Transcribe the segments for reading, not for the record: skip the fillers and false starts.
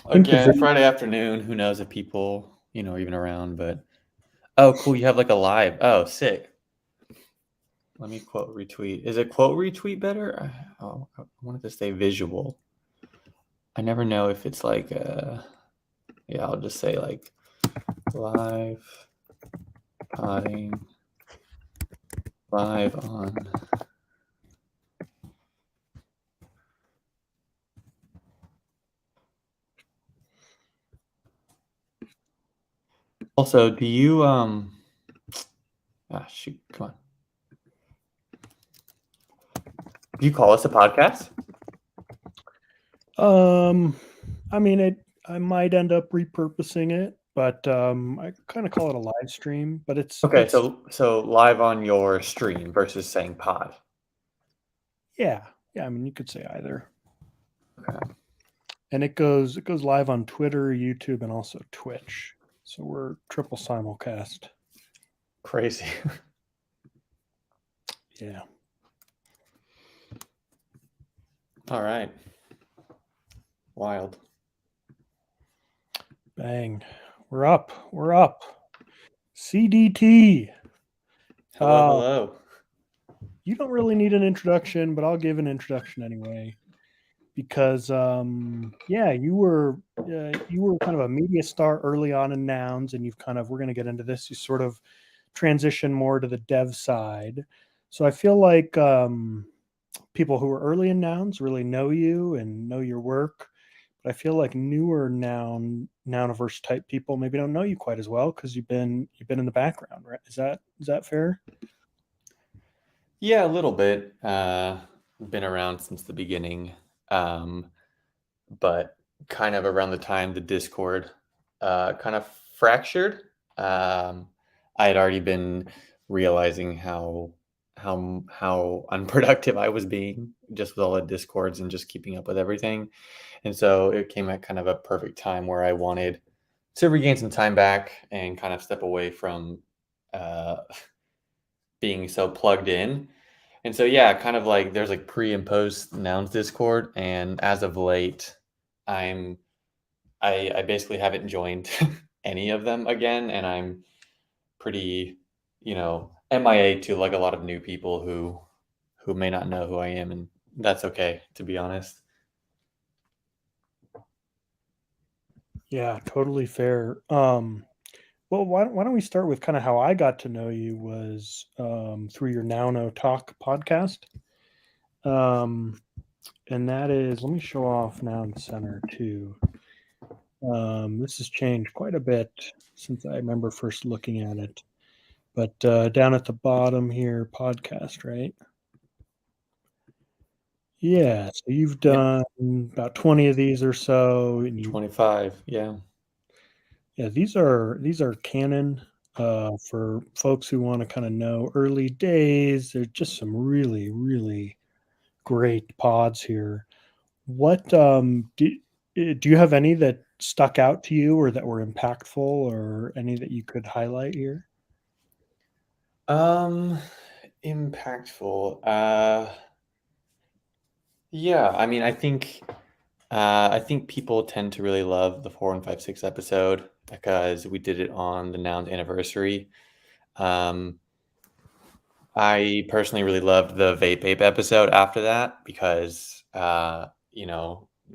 Again, Friday afternoon. Who knows if people, are even around, but oh, cool. You have like a live. Oh, sick. Let me quote retweet. Is it quote retweet better? I wanted to stay visual. I never know if it's like, yeah, I'll just say like live potting live on. Also, do you, shoot, come on. Do you call us a podcast? I mean, I might end up repurposing it, but I kind of call it a live stream. But it's Okay, so live on your stream versus saying pod. yeah. I mean, you could say either. Okay. And it goes live on Twitter, YouTube, and also Twitch. So we're triple simulcast. Crazy. Yeah. All right. Wild. Bang. We're up. CDT. Hello. You don't really need an introduction, but I'll give an introduction anyway. Because you were kind of a media star early on in Nouns, and we're going to get into this. You sort of transition more to the dev side. So I feel like people who are early in Nouns really know you and know your work. But I feel like newer Nouniverse type people maybe don't know you quite as well because you've been in the background, right? Is that fair? Yeah, a little bit. Been around since the beginning, but kind of around the time the Discord kind of fractured. I had already been realizing how unproductive I was being just with all the Discords and just keeping up with everything. And so it came at kind of a perfect time where I wanted to regain some time back and kind of step away from uh, being so plugged in. And so, yeah, kind of like there's like pre and post Nouns Discord. And as of late, I basically haven't joined any of them again. And I'm pretty, MIA to like a lot of new people who may not know who I am. And that's okay, to be honest. Yeah, totally fair. Well, why don't we start with kind of how I got to know you was through your Now No Talk podcast. And that is, let me show off Noun Center too. This has changed quite a bit since I remember first looking at it. But down at the bottom here, podcast, right? Yeah, so you've done about 20 of these or so. And 25, yeah. Yeah, these are canon for folks who want to kind of know early days. There's just some really, really great pods here. What do you have any that stuck out to you or that were impactful or any that you could highlight here? Impactful. Yeah, I mean, I think people tend to really love the 4156 episode because we did it on the Nouns anniversary. I personally really loved the Vape Ape episode after that because,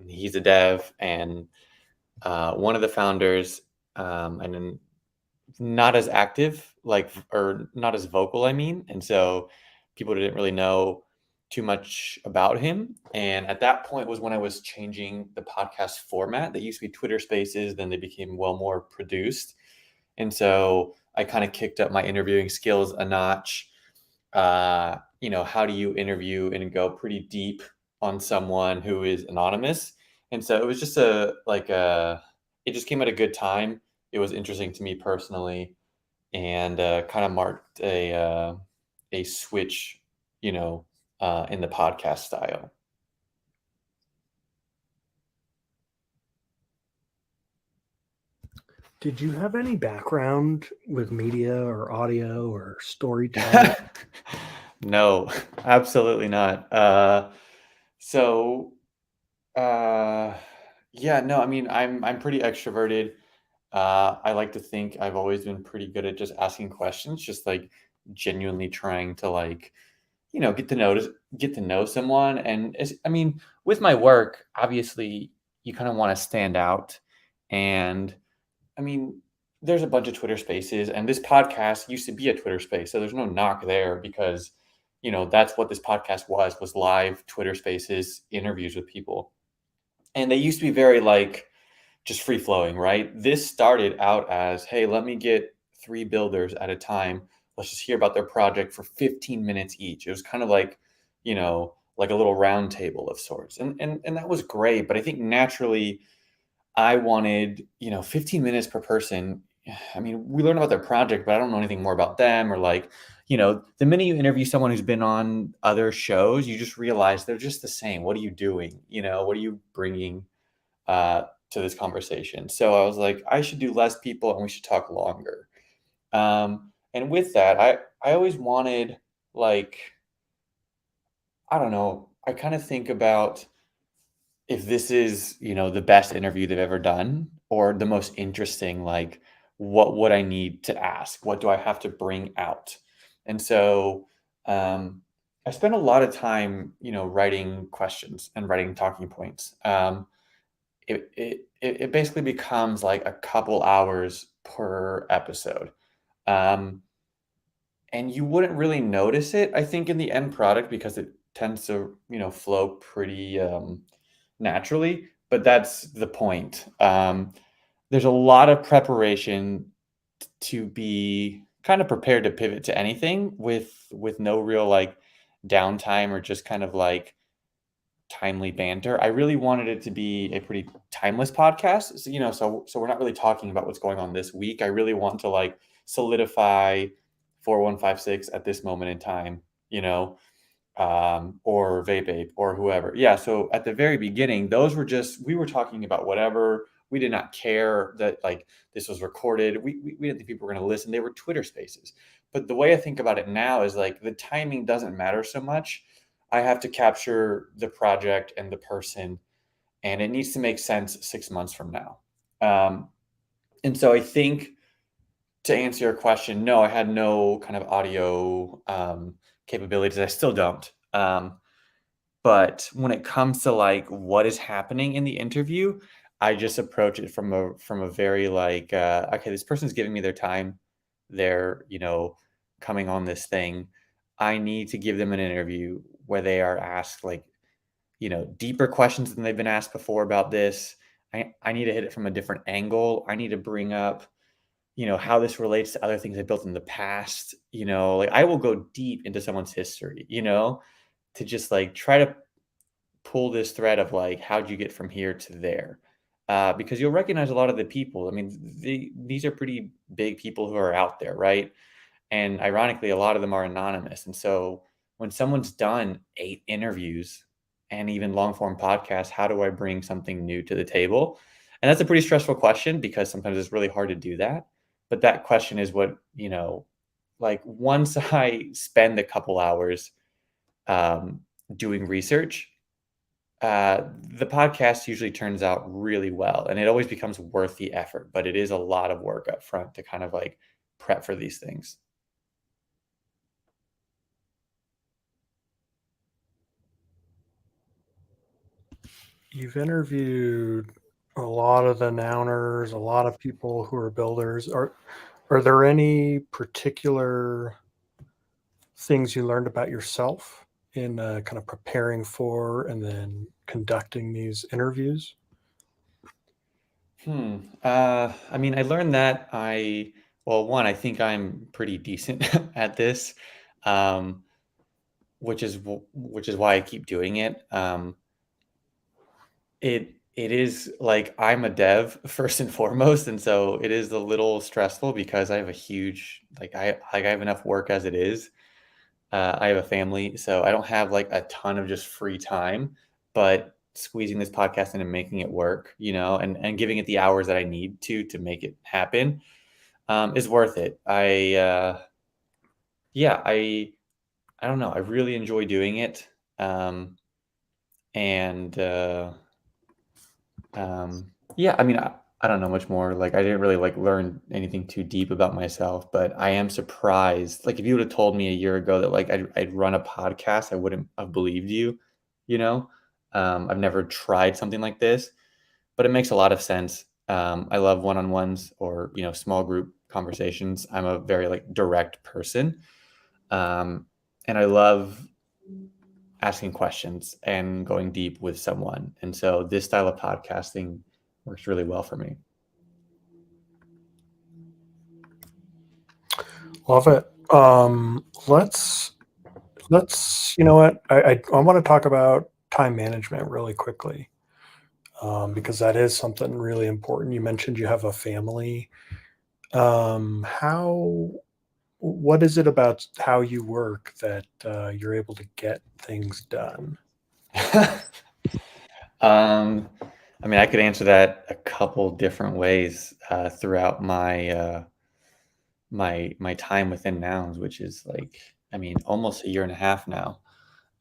he's a dev and one of the founders, and then not as active, or not as vocal, I mean. And so people didn't really know too much about him. And at that point was when I was changing the podcast format. They used to be Twitter Spaces, then they became well more produced. And so I kind of kicked up my interviewing skills a notch. How do you interview and go pretty deep on someone who is anonymous? And so it was just it just came at a good time. It was interesting to me personally, and kind of marked a switch, in the podcast style. Did you have any background with media or audio or storytelling? No, absolutely not. So, yeah, Yeah, no, I mean, I'm pretty extroverted. I like to think I've always been pretty good at just asking questions, just like genuinely trying to like, get to know someone. And I mean, with my work, obviously, you kind of want to stand out. And I mean, there's a bunch of Twitter spaces, and this podcast used to be a Twitter space, so there's no knock there because, that's what this podcast was live Twitter spaces, interviews with people, and they used to be very like just free flowing, right? This started out as, hey, let me get three builders at a time. Let's just hear about their project for 15 minutes each. It was kind of like, like a little round table of sorts. And that was great. But I think naturally I wanted, 15 minutes per person. I mean, we learn about their project, but I don't know anything more about them or like, the minute you interview someone who's been on other shows, you just realize they're just the same. What are you doing? What are you bringing uh, to this conversation? So I was like, I should do less people and we should talk longer. And with that, I always wanted like, I don't know, I kind of think about if this is, the best interview they've ever done or the most interesting, like what would I need to ask? What do I have to bring out? And so I spent a lot of time, writing questions and writing talking points. It basically becomes like a couple hours per episode. Um, and you wouldn't really notice it, I think, in the end product because it tends to, flow pretty naturally. But that's the point. There's a lot of preparation to be kind of prepared to pivot to anything with no real like downtime or just kind of like timely banter. I really wanted it to be a pretty timeless podcast. So, so we're not really talking about what's going on this week. I really want to like solidify 4156 at this moment in time, or Vape Ape or whoever. Yeah. So at the very beginning, those were just, we were talking about whatever. We did not care that like this was recorded. We didn't think people were going to listen. They were Twitter spaces. But the way I think about it now is like the timing doesn't matter so much. I have to capture the project and the person, and it needs to make sense 6 months from now. Um, and so I think to answer your question, no, I had no kind of audio capabilities. I still don't. But when it comes to like what is happening in the interview, I just approach it from a very like, okay, this person's giving me their time. They're, coming on this thing. I need to give them an interview where they are asked like, deeper questions than they've been asked before about this. I need to hit it from a different angle. I need to bring up, how this relates to other things I built in the past. Like I will go deep into someone's history, to just like try to pull this thread of like, how'd you get from here to there? Because you'll recognize a lot of the people. I mean, these are pretty big people who are out there, right? And ironically, a lot of them are anonymous. And so when someone's done 8 interviews and even long form podcasts, how do I bring something new to the table? And that's a pretty stressful question because sometimes it's really hard to do that. But that question is what, like once I spend a couple hours um, doing research, the podcast usually turns out really well and it always becomes worth the effort. But it is a lot of work up front to kind of like prep for these things. You've interviewed a lot of the nowners, a lot of people who are builders. Are there any particular things you learned about yourself in kind of preparing for and then conducting these interviews? I mean, I learned that well, one, I think I'm pretty decent at this, um, which is why I keep doing it. It is like I'm a dev first and foremost, and so it is a little stressful because I have a huge I have enough work as it is. I have a family, so I don't have like a ton of just free time, but squeezing this podcast in and making it work, and giving it the hours that I need to make it happen, is worth it. Yeah, I don't know. I really enjoy doing it, and Yeah, I mean, I don't know much more. Like, I didn't really like learn anything too deep about myself, but I am surprised. Like, if you would have told me a year ago that like I'd run a podcast, I wouldn't have believed you. You know, I've never tried something like this, but it makes a lot of sense. I love one-on-ones or small group conversations. I'm a very like direct person, um, and I love asking questions and going deep with someone. And so this style of podcasting works really well for me. Love it. Let's you know what I want to talk about time management really quickly, because that is something really important. You mentioned you have a family. How what is it about how you work that you're able to get things done? um, I mean, I could answer that a couple different ways throughout my time within Nouns, which is like, I mean, almost a year and a half now.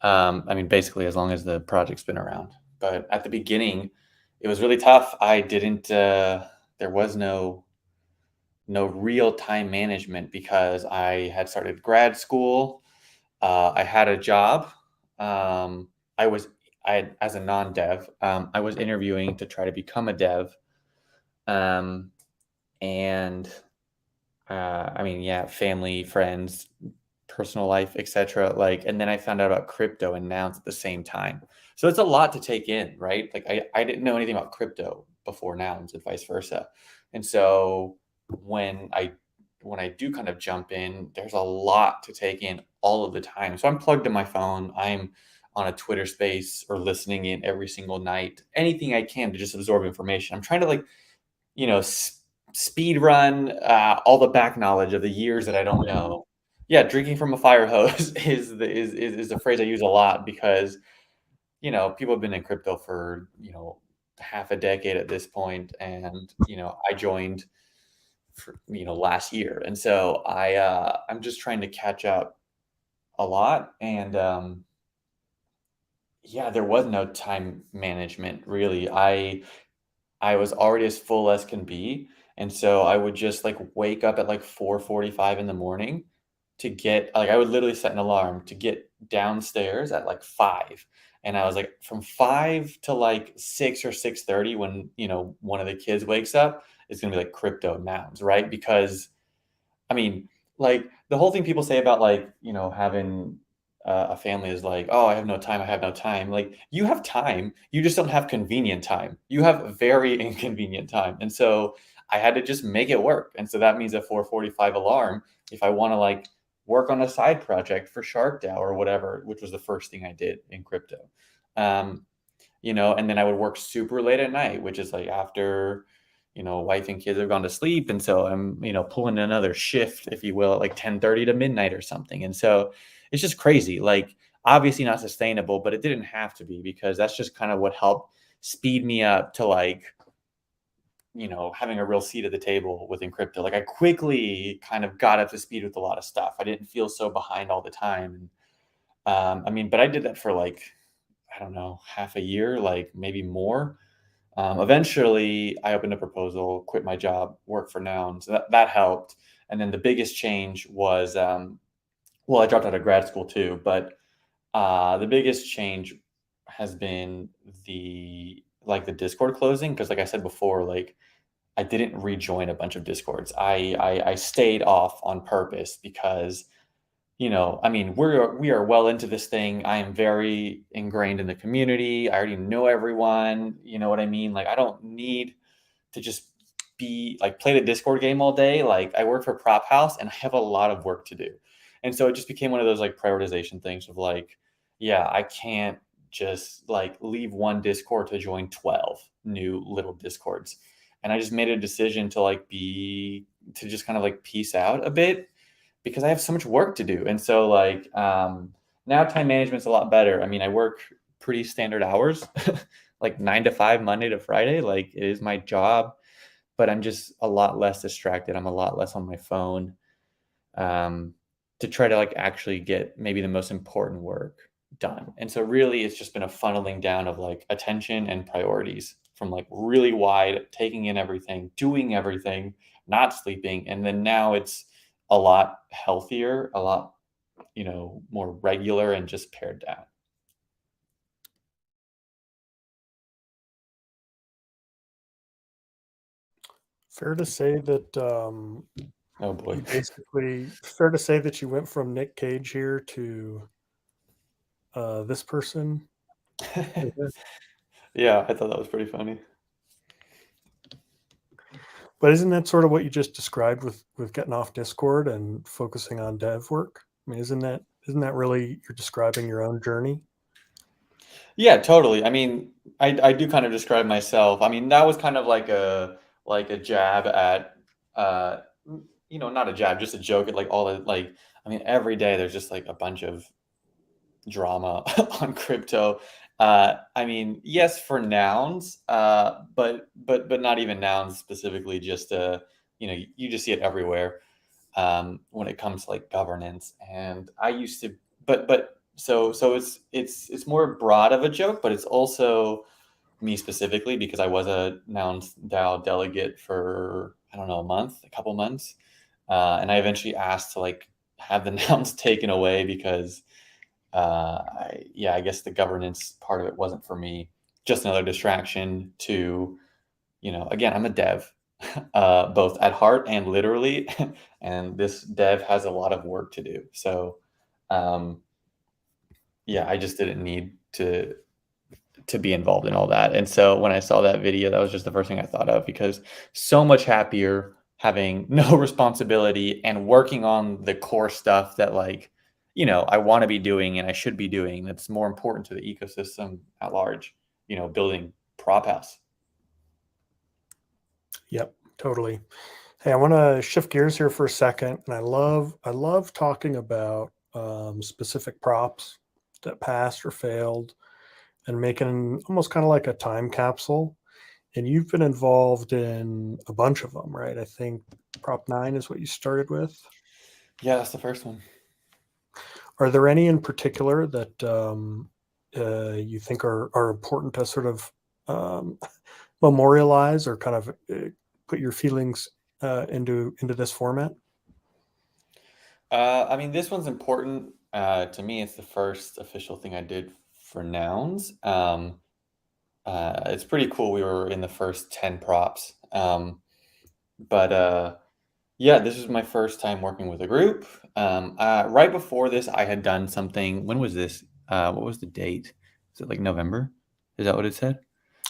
I mean, basically as long as the project's been around. But at the beginning, it was really tough. I didn't. There was no real time management because I had started grad school. I had a job. Um, I was as a non-dev. I was interviewing to try to become a dev, um, and I mean, yeah, family, friends, personal life, etc. Like, and then I found out about crypto and nouns at the same time. So it's a lot to take in, right? Like, I didn't know anything about crypto before nouns and vice versa. And so when I when I do kind of jump in, there's a lot to take in all of the time. So I'm plugged in my phone. I'm on a Twitter space or listening in every single night, anything I can to just absorb information. I'm trying to like, you know, speed run all the back knowledge of the years that I don't know. Yeah, drinking from a fire hose is a phrase I use a lot because people have been in crypto for half a decade at this point, and I joined for last year, and so I'm just trying to catch up a lot, and yeah, there was no time management really. I was already as full as can be, and so I would just, like, wake up at, like, 4:45 in the morning to get like, I would literally set an alarm to get downstairs at, like, 5, and I was like, from 5 to, like, 6 or 6:30 when, one of the kids wakes up, it's gonna be, like, crypto nouns, right? Because I mean, like, the whole thing people say about, like, having a family is like, "Oh, I have no time, I have no time." Like, you have time, you just don't have convenient time. You have very inconvenient time, and so I had to just make it work, and so that means a 4:45 alarm if I wanna, like, work on a side project for Shark DAO or whatever, which was the first thing I did in crypto. Um, and then I would work super late at night, which is like after, wife and kids have gone to sleep. And so I'm, pulling another shift, if you will, at like 10:30 to midnight or something. And so it's just crazy. Like, obviously not sustainable, but it didn't have to be because that's just kind of what helped speed me up to like, having a real seat at the table within crypto. Like I quickly kind of got up to speed with a lot of stuff. I didn't feel so behind all the time. And I mean, but I did that for like, I don't know, half a year, like maybe more. Eventually, I opened a proposal, quit my job, work for Nouns. That helped. And then the biggest change was, well, I dropped out of grad school too, but the biggest change has been the Discord closing because, like I said before, like I didn't rejoin a bunch of Discords. I stayed off on purpose because I mean, we are well into this thing. I am very ingrained in the community. I already know everyone. You know what I mean? Like, I don't need to just be like play the Discord game all day. Like, I work for Prop House and I have a lot of work to do. And so it just became one of those like prioritization things of like, yeah, I can't just like leave one Discord to join 12 new little Discords. And I just made a decision to to just kind of like peace out a bit because I have so much work to do. And so now time management's a lot better. I mean, I work pretty standard hours, like 9 to 5, Monday to Friday. Like it is my job, but I'm just a lot less distracted. I'm a lot less on my phone um, to try to like actually get maybe the most important work done. And so really it's just been a funneling down of like attention and priorities. from like really wide, taking in everything, doing everything, not sleeping. And then now it's a lot healthier, a lot, more regular and just pared down. Fair to say that Oh boy. fair to say that you went from Nick Cage here to this person. Yeah, I thought that was pretty funny. But isn't that sort of what you just described with getting off Discord and focusing on dev work? I mean, isn't that really you're describing your own journey? Yeah, totally. I mean, I do kind of describe myself. I mean, that was kind of like a jab at not a jab, just a joke at like all the like I mean, every day there's just like a bunch of drama on crypto. I mean, yes, for nouns, but not even nouns specifically. Just you just see it everywhere when it comes to like governance. And I used to, but so it's more broad of a joke, but it's also me specifically because I was a nouns DAO delegate for I don't know a couple months, and I eventually asked to like have the nouns taken away because I guess the governance part of it wasn't for me. Just another distraction to, again, I'm a dev, both at heart and literally, and this dev has a lot of work to do. So, um, yeah, I just didn't need to be involved in all that. And so when I saw that video, that was just the first thing I thought of because so much happier having no responsibility and working on the core stuff that like, I want to be doing and I should be doing that's more important to the ecosystem at large, building prop house. Yep, totally. Hey, I want to shift gears here for a second, and I love talking about specific props that passed or failed, and making almost kind of like a time capsule. And you've been involved in a bunch of them, right? I think Prop 9 is what you started with. Yeah, that's the first one. Are there any in particular that you think are important to sort of um, memorialize or kind of put your feelings into this format? I mean, this one's important to me. It's the first official thing I did for nouns. It's pretty cool. We were in the first 10 props. But yeah, this was my first time working with a group. Right before this, I had done something. When was this? What was the date? Is it like November? Is that what it said?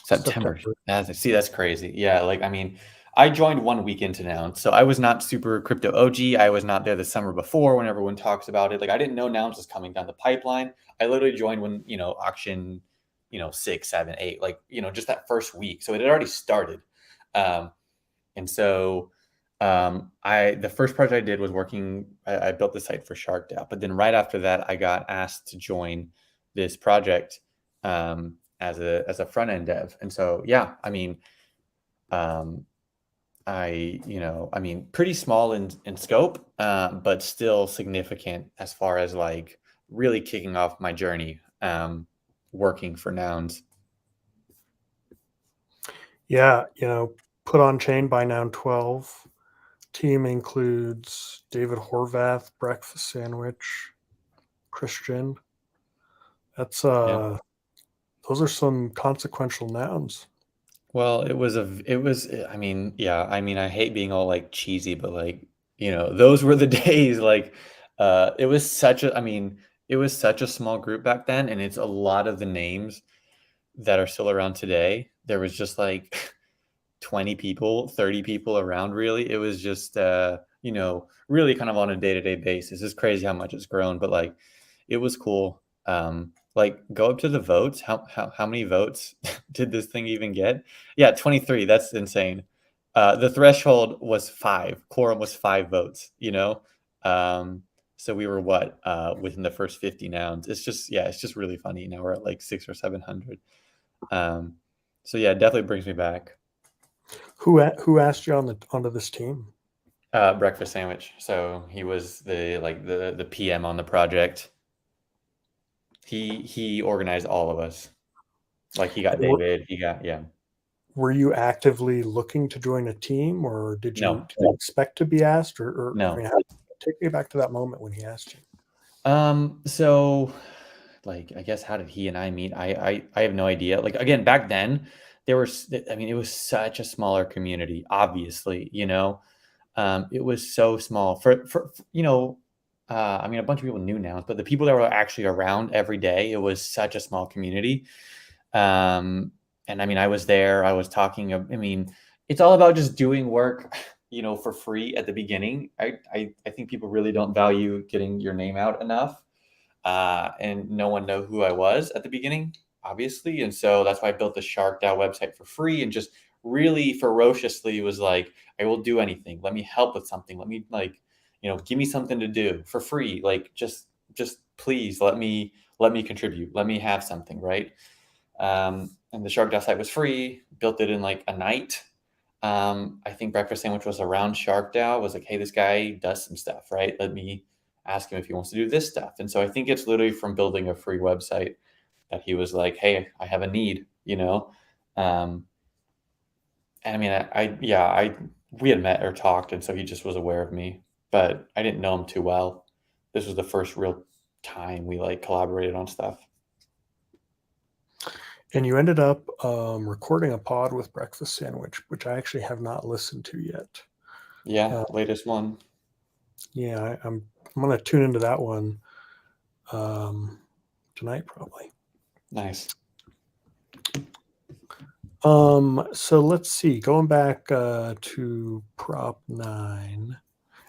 September. September. See, that's crazy. Yeah, like I mean, I joined 1 week into Nouns, so I was not super crypto OG. I was not there the summer before when everyone talks about it. Like I didn't know Nouns was coming down the pipeline. I literally joined when auction, 6, 7, 8, like just that first week. So it had already started, um, and so I the first project I did was working. I built the site for Shark DAO, but then right after that, I got asked to join this project as a front end dev. And so yeah, I mean, um, I mean, pretty small in scope, but still significant as far as like really kicking off my journey working for Nouns. Yeah, put on chain by now 12. Team includes David Horvath, Breakfast Sandwich, Christian. That's Yeah. those are some consequential nouns. Well, I mean, yeah, I mean, I hate being all like cheesy, but like, those were the days like it was I mean, it was such a small group back then and it's a lot of the names that are still around today. There was just like 20 people, 30 people around really. It was just really kind of on a day-to-day basis. It's crazy how much it's grown, but like it was cool. Like go up to the votes. How many votes did this thing even get? Yeah, 23. That's insane. The threshold was 5. Quorum was 5 votes. So we were what within the first 50 nouns. It's just really funny. Now we're at like 6 or 700. So yeah, it definitely brings me back. Who asked you onto this team? Breakfast sandwich. So he was the PM on the project. He organized all of us. Like he got And were, David. He got yeah. were you actively looking to join a team, or did you expect to be asked, or I No. mean, take me back to that moment when he asked you. So like, I guess how did he and I meet? I have no idea. Like again, back then I mean, it was such a smaller community, obviously, you know. It was so small for you know, I mean, a bunch of people knew nouns, but the people that were actually around every day, it was such a small community. Um, and I mean, I was there, I was talking, I mean, it's all about just doing work, you know, for free at the beginning. I think people really don't value getting your name out enough. And no one knew who I was at the beginning, obviously. And so that's why I built the Shark DAO website for free and just really ferociously was like, I will do anything. Let me help with something. Let me like, you know, give me something to do for free. Like just please let me contribute. Let me have something, right? And the Shark DAO site was free. Built it in like a night. I think Breakfast Sandwich was around Shark DAO. Was like, hey, this guy does some stuff, right? Let me ask him if he wants to do this stuff. And so I think it's literally from building a free website that he was like, hey, I have a need, you know. Um, and I mean, yeah, we had met or talked, and so he just was aware of me, but I didn't know him too well. This was the first real time we like collaborated on stuff. And you ended up recording a pod with Breakfast Sandwich, which I actually have not listened to yet. Yeah, latest one. Yeah, I'm going to tune into that one tonight, probably. Nice. So let's see. Going back to Prop 9.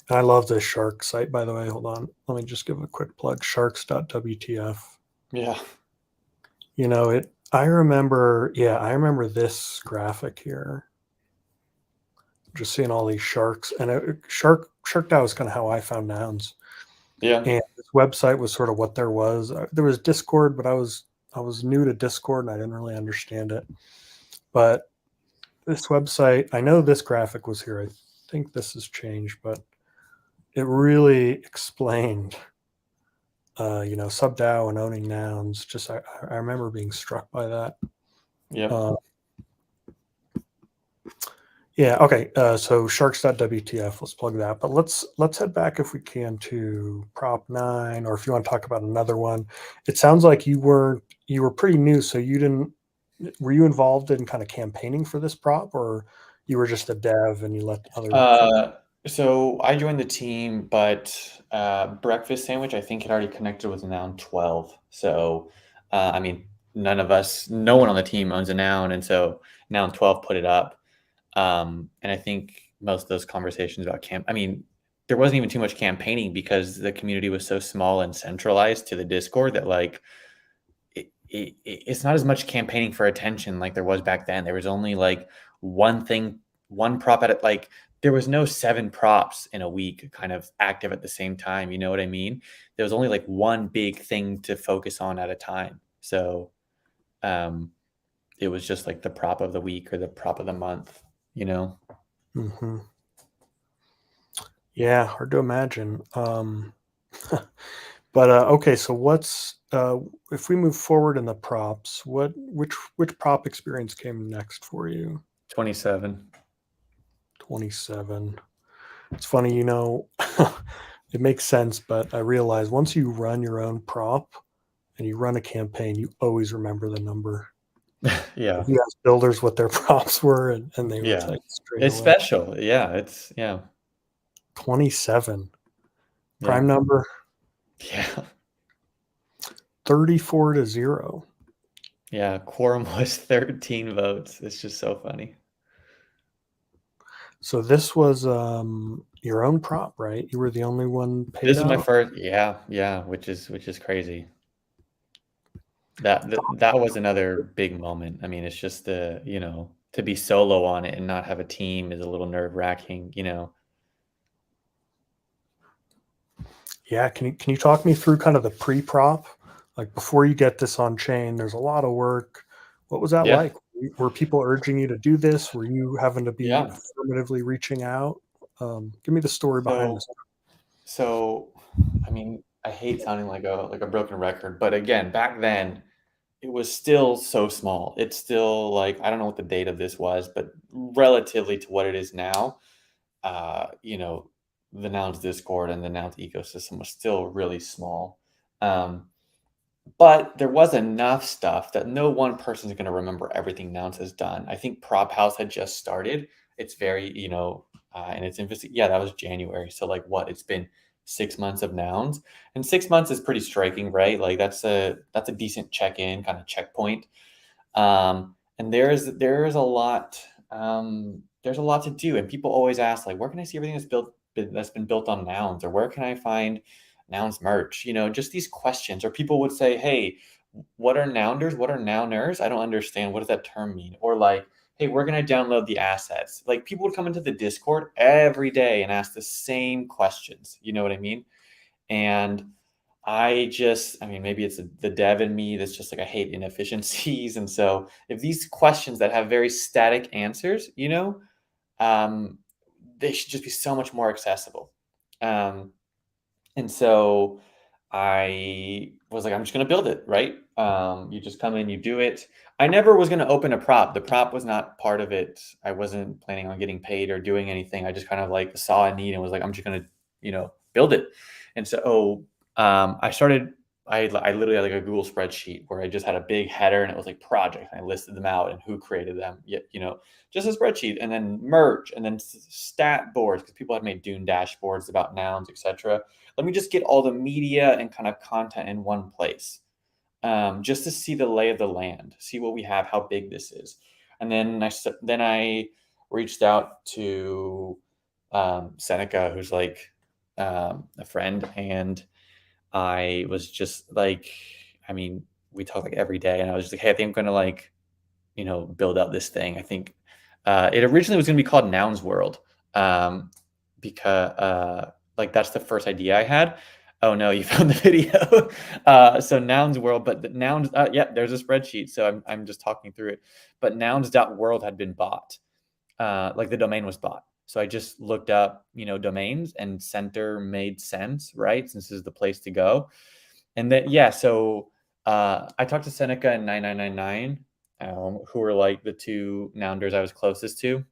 And I love this Shark site, by the way. Hold on. Let me just give a quick plug. Sharks.wtf. Yeah. You know, I remember this graphic here. Just seeing all these sharks. And Shark DAO is kind of how I found nouns. Yeah. And this website was sort of what there was. There was Discord, but I was new to Discord and I didn't really understand it. But this website, I know this graphic was here. I think this has changed, but it really explained, you know, sub DAO and owning nouns. Just I remember being struck by that. Yeah. Yeah. Okay. So sharks.wtf. Let's plug that. But let's head back if we can to Prop 9, or if you want to talk about another one. It sounds like you were pretty new, so you didn't. Were you involved in kind of campaigning for this prop, or you were just a dev and you let other? So I joined the team, but Breakfast Sandwich I think had already connected with Noun 12. So I mean, no one on the team owns a noun, and so Noun 12 put it up. And I think most of those conversations about I mean, there wasn't even too much campaigning because the community was so small and centralized to the Discord that like it's not as much campaigning for attention like there was back then. There was only like one thing, one prop at it. Like there was no 7 props in a week kind of active at the same time. You know what I mean? There was only like one big thing to focus on at a time. So it was just like the prop of the week or the prop of the month, you know? Mm-hmm. Yeah, hard to imagine. But okay, so what's if we move forward in the props? Which prop experience came next for you? 27. 27. It's funny, you know, it makes sense, but I realize once you run your own prop and you run a campaign, you always remember the number. Yeah. You ask builders what their props were, and they would Yeah. tell you straight It's away. special. Yeah. 27. Yeah. Prime number Yeah. 34-0. Yeah. Quorum was 13 votes. It's just so funny. So this was your own prop, right? You were the only one paid This is my out. first, yeah, which is crazy. That was another big moment. I mean, it's just you know, to be solo on it and not have a team is a little nerve-wracking, you know. Yeah, can you talk me through kind of the pre-prop? Like before you get this on chain, there's a lot of work. What was that Yeah. like? Were people urging you to do this? Were you having to be Yeah. affirmatively reaching out? Give me the story behind So this. so I mean, I hate sounding like a broken record, but again, back then it was still so small. It's still like, I don't know what the date of this was, but relatively to what it is now, you know, the Nouns Discord and the Nouns ecosystem was still really small. Um, but there was enough stuff that no one person is going to remember everything Nouns has done. I think Prop House had just started. It's very, in its infancy. Yeah, that was January. So like what? It's been 6 months of Nouns, and 6 months is pretty striking, right? Like that's a decent check-in kind of checkpoint. And there's a lot there's a lot to do, and people always ask like, where can I see everything that's been built on Nouns, or where can I find Nouns merch? Just these questions. Or people would say, hey, what are Nounders? What are Nouners? I don't understand. What does that term mean? Or like, hey, where can I download the assets? Like people would come into the Discord every day and ask the same questions. You know what I mean? And I mean, maybe it's the dev in me that's just like, I hate inefficiencies. And so if these questions that have very static answers, um, they should just be so much more accessible. Um, and so I was like, I'm just going to build it, right? You just come in, you do it. I never was going to open a prop. The prop was not part of it. I wasn't planning on getting paid or doing anything. I just kind of like saw a need and was like, I'm just going to, build it. And so I started, I literally had like a Google spreadsheet where I just had a big header and it was like project. And I listed them out and who created them. Yet, just a spreadsheet, and then merch, and then stat boards because people had made Dune dashboards about Nouns, etc. Let me just get all the media and kind of content in one place, just to see the lay of the land, see what we have, how big this is. And then I reached out to Seneca, who's like a friend, and I was just like, I mean, we talk like every day, and I was just like, hey, I think I'm gonna like, build out this thing. I think it originally was gonna be called Nouns World, um, because like that's the first idea I had. Oh no, you found the video. So Nouns World, but the Nouns, yeah, there's a spreadsheet. So I'm just talking through it. But Nouns.world had been bought. Like the domain was bought. So I just looked up, domains, and center made sense, right? Since this is the place to go. And then, yeah, so I talked to Seneca and 9999, who were like the two Nounders I was closest to.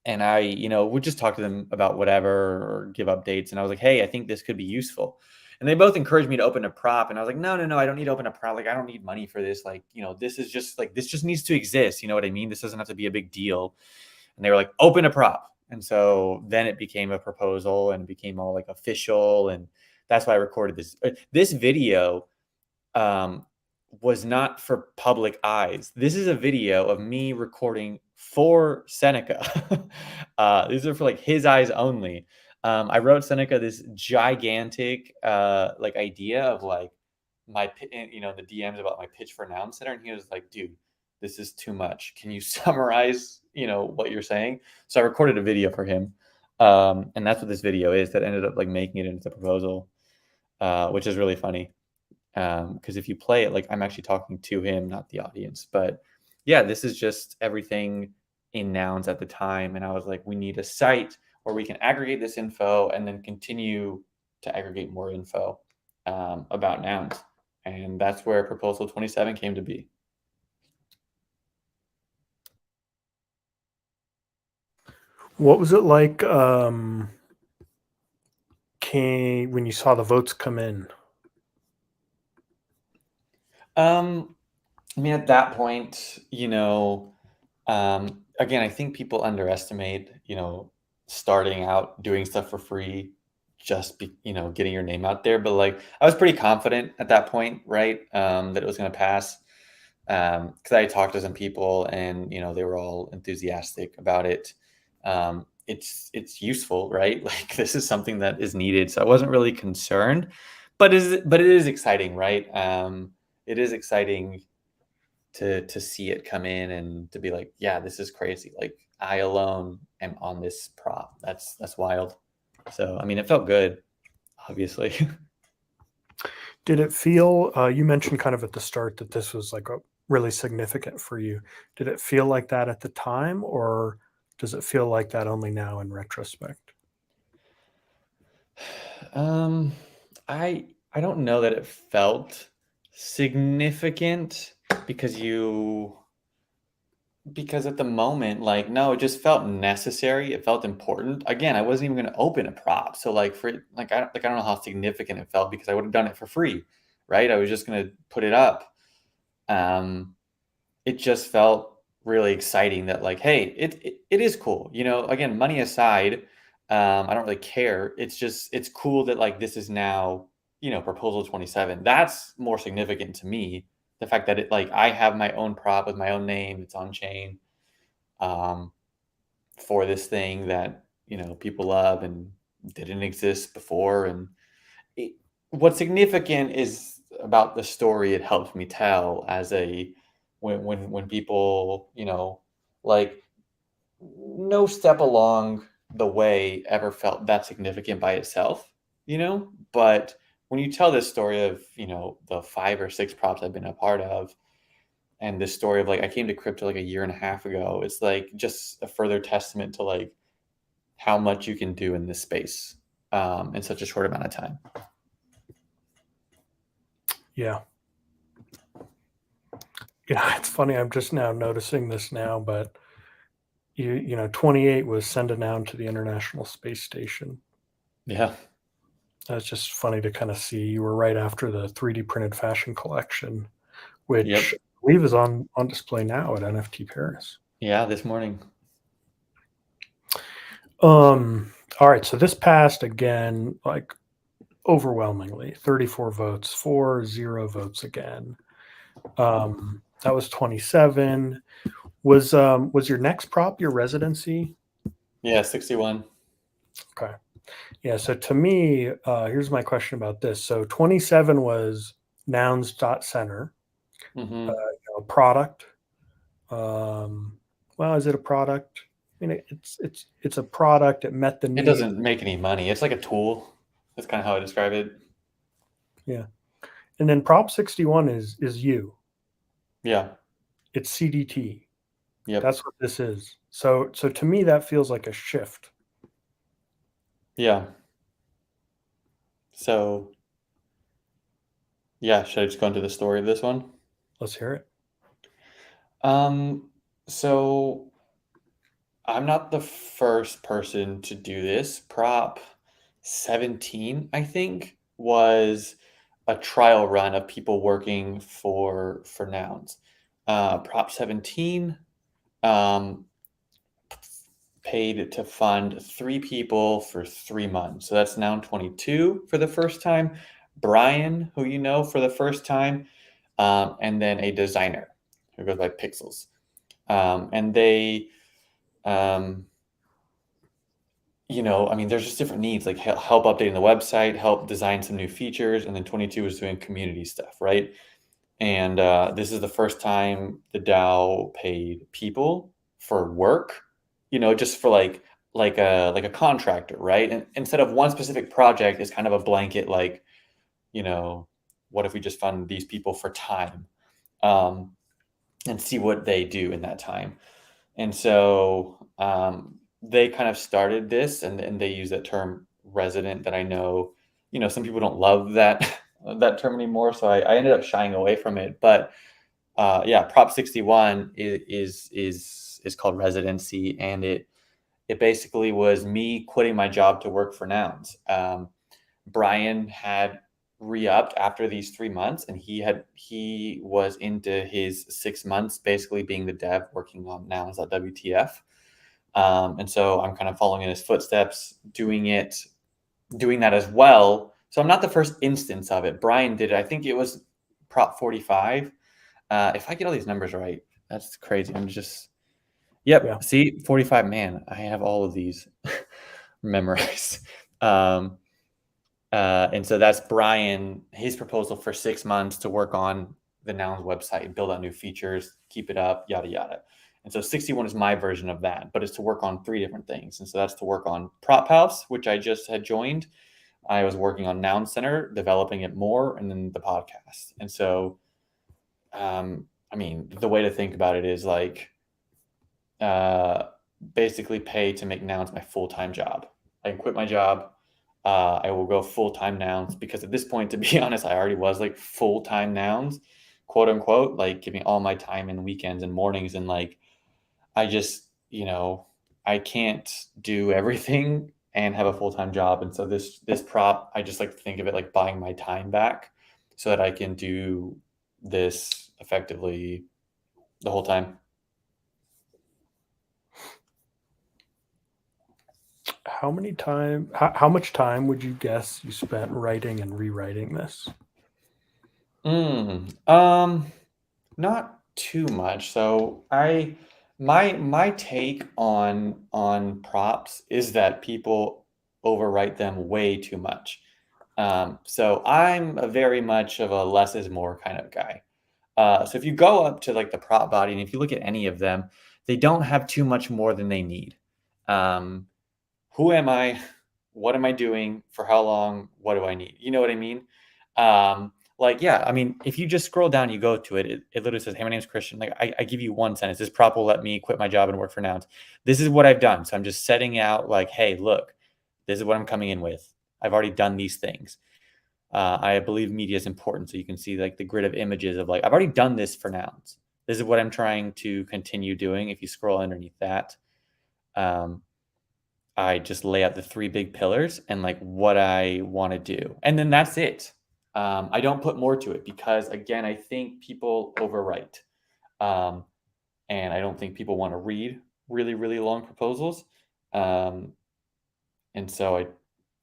And I, would just talk to them about whatever or give updates. And I was like, hey, I think this could be useful. And they both encouraged me to open a prop. And I was like, no, no, no, I don't need to open a prop. Like, I don't need money for this. Like, this is just like, this just needs to exist. You know what I mean? This doesn't have to be a big deal. And they were like, open a prop. And so then it became a proposal and it became all like official. And that's why I recorded this. This video was not for public eyes. This is a video of me recording for Seneca. These are for like his eyes only. I wrote Seneca this gigantic like idea of like the DMs about my pitch for Noun Center, and he was like, dude, this is too much. Can you summarize, what you're saying? So I recorded a video for him. And that's what this video is that ended up like making it into the proposal, which is really funny. Because if you play it, like I'm actually talking to him, not the audience. But yeah, this is just everything in Nouns at the time. And I was like, we need a site where we can aggregate this info and then continue to aggregate more info about Nouns. And that's where Proposal 27 came to be. What was it like when you saw the votes come in? I mean, at that point, again, I think people underestimate, starting out doing stuff for free, getting your name out there. But like, I was pretty confident at that point, right? That it was going to pass. Because I talked to some people and, they were all enthusiastic about it. It's useful, right? Like this is something that is needed. So I wasn't really concerned, but it is exciting, right? It is exciting to see it come in and to be like, yeah, this is crazy. Like I alone am on this prop. That's wild. So I mean, it felt good, obviously. Did it feel, you mentioned kind of at the start that this was like a really significant for you. Did it feel like that at the time, or does it feel like that only now in retrospect? I don't know that it felt significant because at the moment, like, no, it just felt necessary. It felt important. Again, I wasn't even going to open a prop. So like I don't know how significant it felt because I would have done it for free, right? I was just going to put it up. It just felt really exciting that like, hey, it is cool. Again, money aside, I don't really care. It's cool that like this is now, proposal 27. That's more significant to me. The fact that it like I have my own prop with my own name, it's on chain, um, for this thing that, people love and didn't exist before. And it, what's significant is about the story it helps me tell as a when people, like no step along the way ever felt that significant by itself, but when you tell this story of, the 5 or 6 props I've been a part of, and this story of like I came to crypto like a year and a half ago, it's like just a further testament to like how much you can do in this space, in such a short amount of time. Yeah. Yeah, it's funny. I'm just now noticing this now, but 28 was send a noun to the International Space Station. Yeah. That's just funny to kind of see. You were right after the 3D printed fashion collection, which Yep. I believe is on display now at NFT Paris. Yeah, this morning. All right, so this passed again, like overwhelmingly, 34 votes for, 0 votes again. That was 27. Was your next prop your residency? Yeah, 61. Okay. Yeah, so to me, here's my question about this. So 27 was nouns.center, Mm-hmm. a product. Well, is it a product? I mean, it's a product. It met the It need. doesn't make any money. It's like a tool. That's kind of how I describe it. Yeah. And then prop 61 is you. Yeah. It's CDT. Yep. That's what this is. So to me, that feels like a shift. Yeah. So, yeah, should I just go into the story of this one? Let's hear it. So I'm not the first person to do this. Prop 17, I think, was a trial run of people working for nouns. Prop 17, um, paid to fund 3 people for 3 months. So that's Noun 22 for the first time, Brian, who you know for the first time, and then a designer who goes by Pixels. And they, um, I mean, there's just different needs, like help updating the website, help design some new features, and then 22 is doing community stuff, right? And this is the first time the DAO paid people for work, just for like a contractor, right? And instead of one specific project, is kind of a blanket, like, you know, what if we just fund these people for time, um, and see what they do in that time? And so they kind of started this, and they use that term resident that I know, some people don't love that that term anymore. So I ended up shying away from it. But yeah, Prop 61 is called residency, and it basically was me quitting my job to work for Nouns. Brian had re-upped after these 3 months, and he was into his 6 months, basically being the dev working on Nouns.wtf. And so I'm kind of following in his footsteps, doing that as well. So I'm not the first instance of it. Brian did it. I think it was Prop 45. If I get all these numbers right, that's crazy. Yeah. Yep. See, 45. Man, I have all of these memorized. Um, and so that's Brian, his proposal for 6 months to work on the Nouns website, build out new features, keep it up, yada, yada. And so 61 is my version of that, but it's to work on 3 different things. And so that's to work on Prop House, which I just had joined. I was working on Noun Center, developing it more, and then the podcast. And so, I mean, the way to think about it is like, uh, basically pay to make Nouns my full-time job. I can quit my job. I will go full-time nouns because at this point, to be honest, I already was like full-time nouns, quote unquote, like giving all my time in weekends and mornings. And like, I just, I can't do everything and have a full-time job. And so this prop, I just like to think of it like buying my time back so that I can do this effectively the whole time. How much time would you guess you spent writing and rewriting this? Mm, not too much. So my take on props is that people overwrite them way too much. So I'm a very much of a less is more kind of guy. So if you go up to like the prop body and if you look at any of them, they don't have too much more than they need. Um, who am I? What am I doing? For how long? What do I need? You know what I mean? Like, yeah, I mean, if you just scroll down, you go to it literally says, "Hey, my name's Christian." Like, I give you one sentence. This prop will let me quit my job and work for nouns. This is what I've done. So I'm just setting out, like, hey, look, this is what I'm coming in with. I've already done these things. I believe media is important. So you can see, like, the grid of images of, like, I've already done this for nouns. This is what I'm trying to continue doing. If you scroll underneath that, um, I just lay out the three big pillars and like what I want to do. And then that's it. I don't put more to it because, again, I think people overwrite. Um, and I don't think people want to read really, really long proposals. Um, and so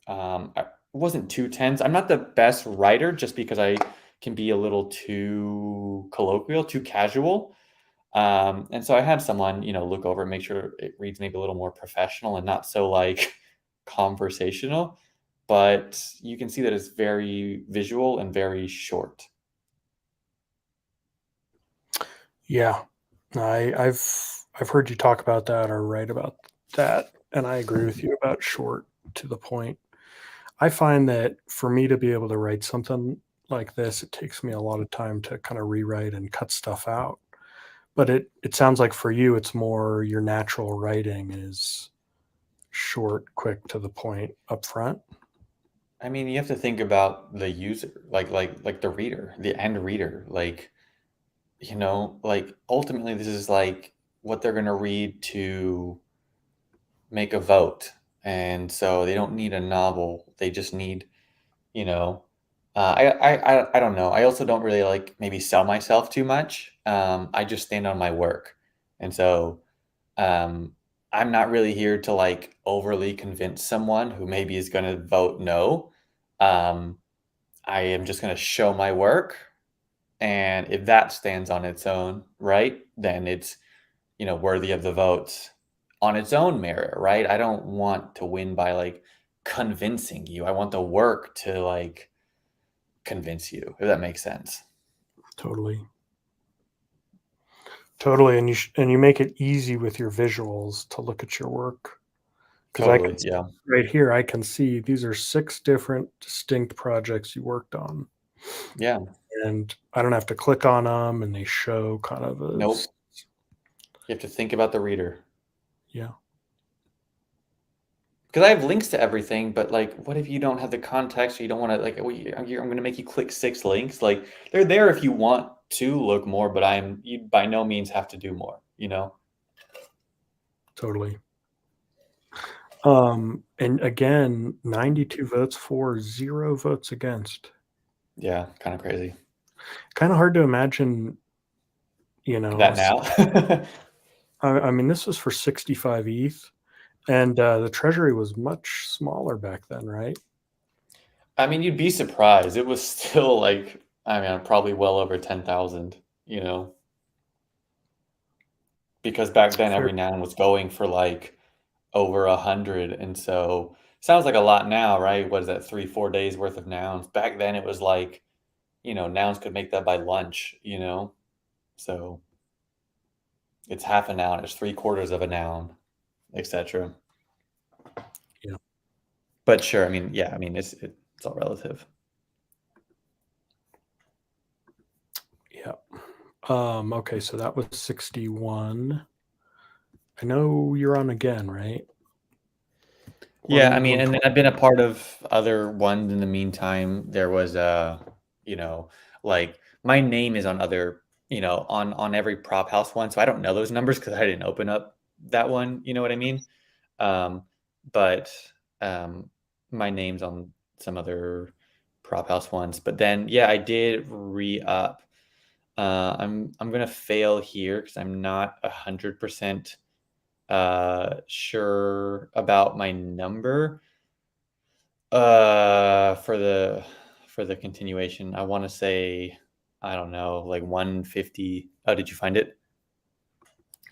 I wasn't too tense. I'm not the best writer just because I can be a little too colloquial, too casual. And so I had someone, look over and make sure it reads maybe a little more professional and not so like conversational. But you can see that it's very visual and very short. Yeah, I've heard you talk about that or write about that, and I agree with you about short to the point. I find that for me to be able to write something like this, it takes me a lot of time to kind of rewrite and cut stuff out. But it sounds like for you, it's more your natural writing is short, quick, to the point, up front. I mean, you have to think about the user, like the reader, the end reader. Like, like ultimately this is like what they're gonna read to make a vote. And so they don't need a novel. They just need you know I don't know. I also don't really like maybe sell myself too much. I just stand on my work. And so um I'm not really here to like overly convince someone who maybe is going to vote no. um I am just going to show my work, and if that stands on its own, right, then it's worthy of the votes on its own merit, right? I don't want to win by like convincing you. I want the work to like convince you, if that makes sense. Totally, totally, and and you make it easy with your visuals to look at your work because I can Totally, yeah. right here I can see these are 6 different distinct projects you worked on, Yeah. and I don't have to click on them, and they show kind of a Nope. You have to think about the reader. yeah. Because I have links to everything, but like, what if you don't have the context or you don't want to, like, I'm going to make you click 6 links? Like, they're there if you want to look more, but you by no means have to do more? Totally. And again, 92 votes for, 0 votes against. Yeah, kind of crazy. Kind of hard to imagine, That now? I mean, this was for 65 ETH, and the treasury was much smaller back then, right? I mean, you'd be surprised. It was still like, I mean, probably well over 10,000, you know, because back then Fair. every noun was going for like over 100. And so sounds like a lot now, right? What is that, 3, 4 days worth of nouns? Back then it was like, nouns could make that by lunch. So it's half a noun, it's 3/4 of a noun, etc. Yeah. But sure, I mean, yeah, I mean, it's all relative. Yeah. Okay, so that was 61. I know you're on again, right? Yeah, I mean, and then 120. I've been a part of other ones in the meantime. There was you know, like my name is on other, on every prop house one, so I don't know those numbers because I didn't open up that one, you know what I mean? Um, but um my name's on some other prop house ones. But then yeah, I did re-up. I'm gonna fail here because I'm not 100% sure about my number for the continuation. I want to say, I don't know, like 150. Oh, did you find it?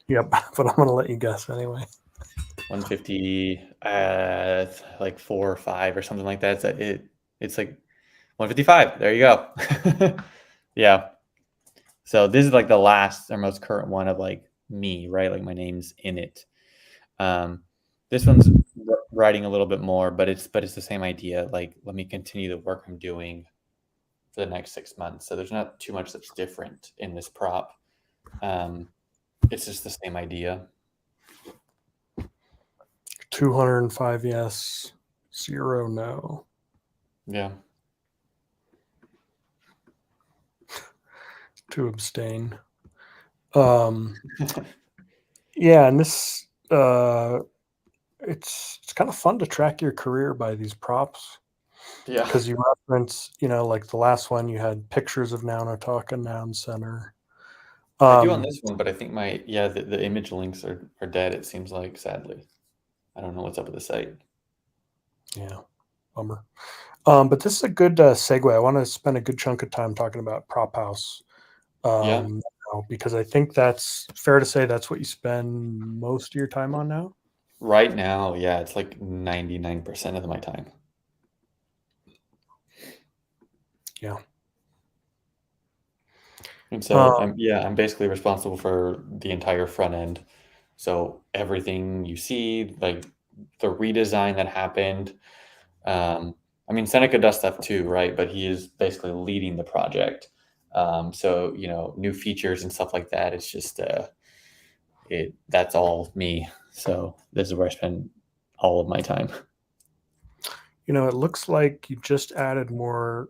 Yep, but I'm gonna let you guess anyway. 150, like 4 or 5 or something like that. It's like 155. There you go. Yeah. So this is like the last or most current one of like me, right? Like my name's in it. Um, this one's writing a little bit more, but it's the same idea. Like, let me continue the work I'm doing for the next 6 months. So there's not too much that's different in this prop. It's just the same idea. 205 yes, 0 no. Yeah. To abstain. Yeah, and this it's kind of fun to track your career by these props Yeah. because you reference, like the last one you had pictures of Noun Talk and Noun Center. I do on Um, this one, but I think the image links are dead, it seems like, sadly. I don't know what's up with the site. yeah, bummer. But this is a good segue. I want to spend a good chunk of time talking about Prop House Yeah. now, because I think that's fair to say that's what you spend most of your time on now. Right now, yeah, it's like 99% of my time. Yeah. And Uh, so I'm basically responsible for the entire front end. So everything you see, like the redesign that happened. I mean, Seneca does stuff too, right? But he is basically leading the project. So new features and stuff like that. It's just that's all me. So this is where I spend all of my time. it looks like you just added more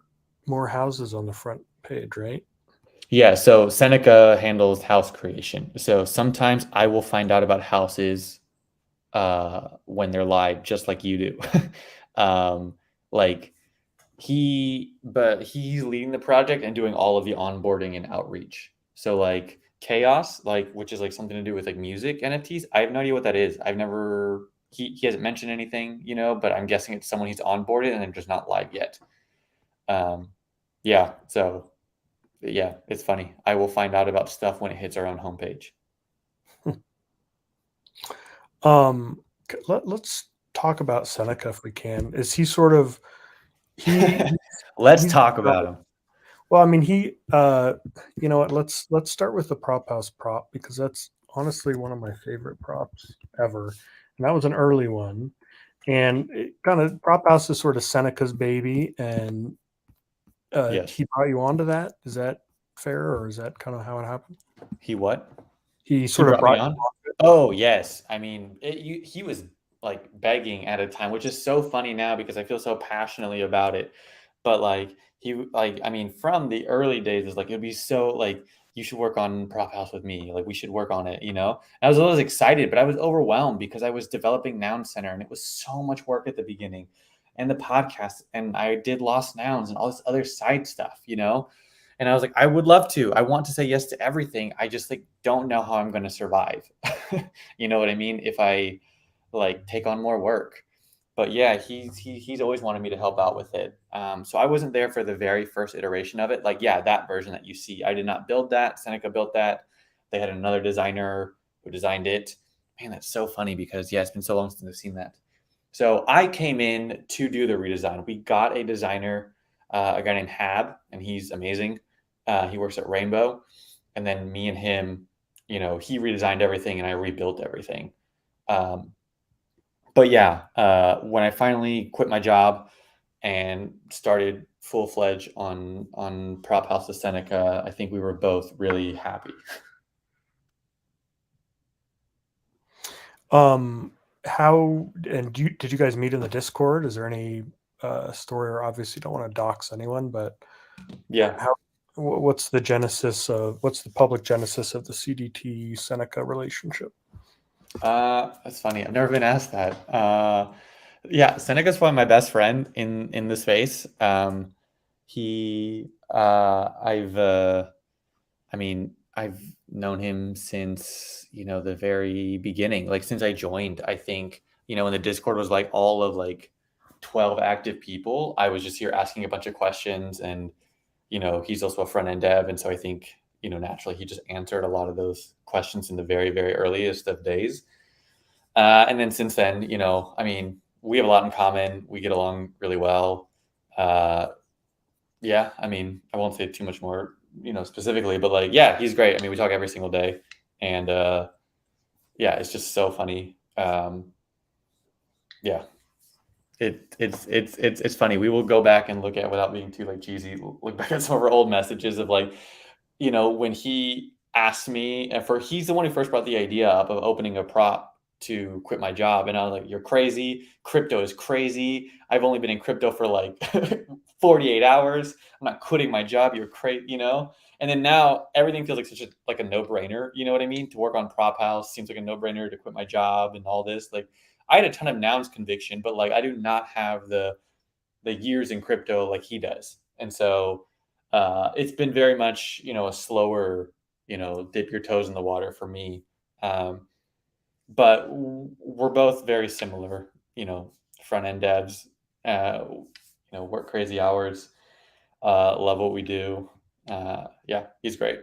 houses on the front page, right? Yeah, so Seneca handles house creation. So sometimes I will find out about houses when they're live, just like you do. um, like but he's leading the project and doing all of the onboarding and outreach. So like chaos, like which is like something to do with like music NFTs. I have no idea what that is. I've never he hasn't mentioned anything, but I'm guessing it's someone he's onboarded and they're just not live yet. Um, yeah, so yeah, it's funny. I will find out about stuff when it hits our own homepage. Um, let's talk about Seneca if we can. Is he sort of he Let's he's talk about him. well, I mean you know what? Let's start with the Prop House prop because that's honestly one of my favorite props ever, and that was an early one. And it kind of Prop House is sort of Seneca's baby, and Yes. he brought you onto that. Is that fair, or is that kind of how it happened? He what? He He sort of brought me brought on? Oh, yes. I mean, he was like begging at a time, which is so funny now because I feel so passionately about it. But like I mean, from the early days, it's like it'd be so like you should work on Prop House with me. Like we should work on it, I was always excited, but I was overwhelmed because I was developing Noun Center and it was so much work at the beginning, and the podcast, and I did Lost Nouns and all this other side stuff. And I was like, I would love to. I want to say yes to everything. I just like don't know how I'm going to survive. You know what I mean? If I like take on more work. But yeah, he's always wanted me to help out with it. So I wasn't there for the very first iteration of it. Like, yeah, that version that you see, I did not build that. Seneca built that. They had another designer who designed it. Man, that's so funny because yeah, it's been so long since I've seen that. So I came in to do the redesign. We got a designer, a guy named Hab, and he's amazing. He works at Rainbow, and then me and him, he redesigned everything and I rebuilt everything. Um, but yeah, when I finally quit my job and started full fledged on Prop House of Seneca, I think we were both really happy. Um, how and did you guys meet in the Discord? Is there any story, or obviously you don't want to dox anyone, but Yeah. how what's the genesis of what's the public genesis of the CDT Seneca relationship? That's funny. I've never been asked that. Yeah, Seneca's probably my best friend in the space. He, I mean, I've known him since, the very beginning, like since I joined. I think, when the Discord was like all of like 12 active people, I was just here asking a bunch of questions, and he's also a front end dev, and so I think, naturally he just answered a lot of those questions in the very, very earliest of days. And then since then, I mean, we have a lot in common. We get along really well. Uh, yeah, I mean, I won't say too much more, specifically, but like, yeah, he's great. I mean, we talk every single day, and yeah, it's just so funny. Yeah, it's funny. We will go back and look at, without being too like cheesy, look back at some of our old messages of like, when he asked me, he's the one who first brought the idea up of opening a prop to quit my job. And I was like, you're crazy. Crypto is crazy. I've only been in crypto for like 48 hours. I'm not quitting my job. You're crazy. And then now everything feels like such a no-brainer. You know what I mean? To work on Prop House seems like a no-brainer, to quit my job and all this. Like, I had a ton of nouns conviction, but like I do not have the years in crypto like he does. And so it's been very much, a slower, dip your toes in the water for me. But we're both very similar, front end devs, work crazy hours, love what we do. Yeah, he's great.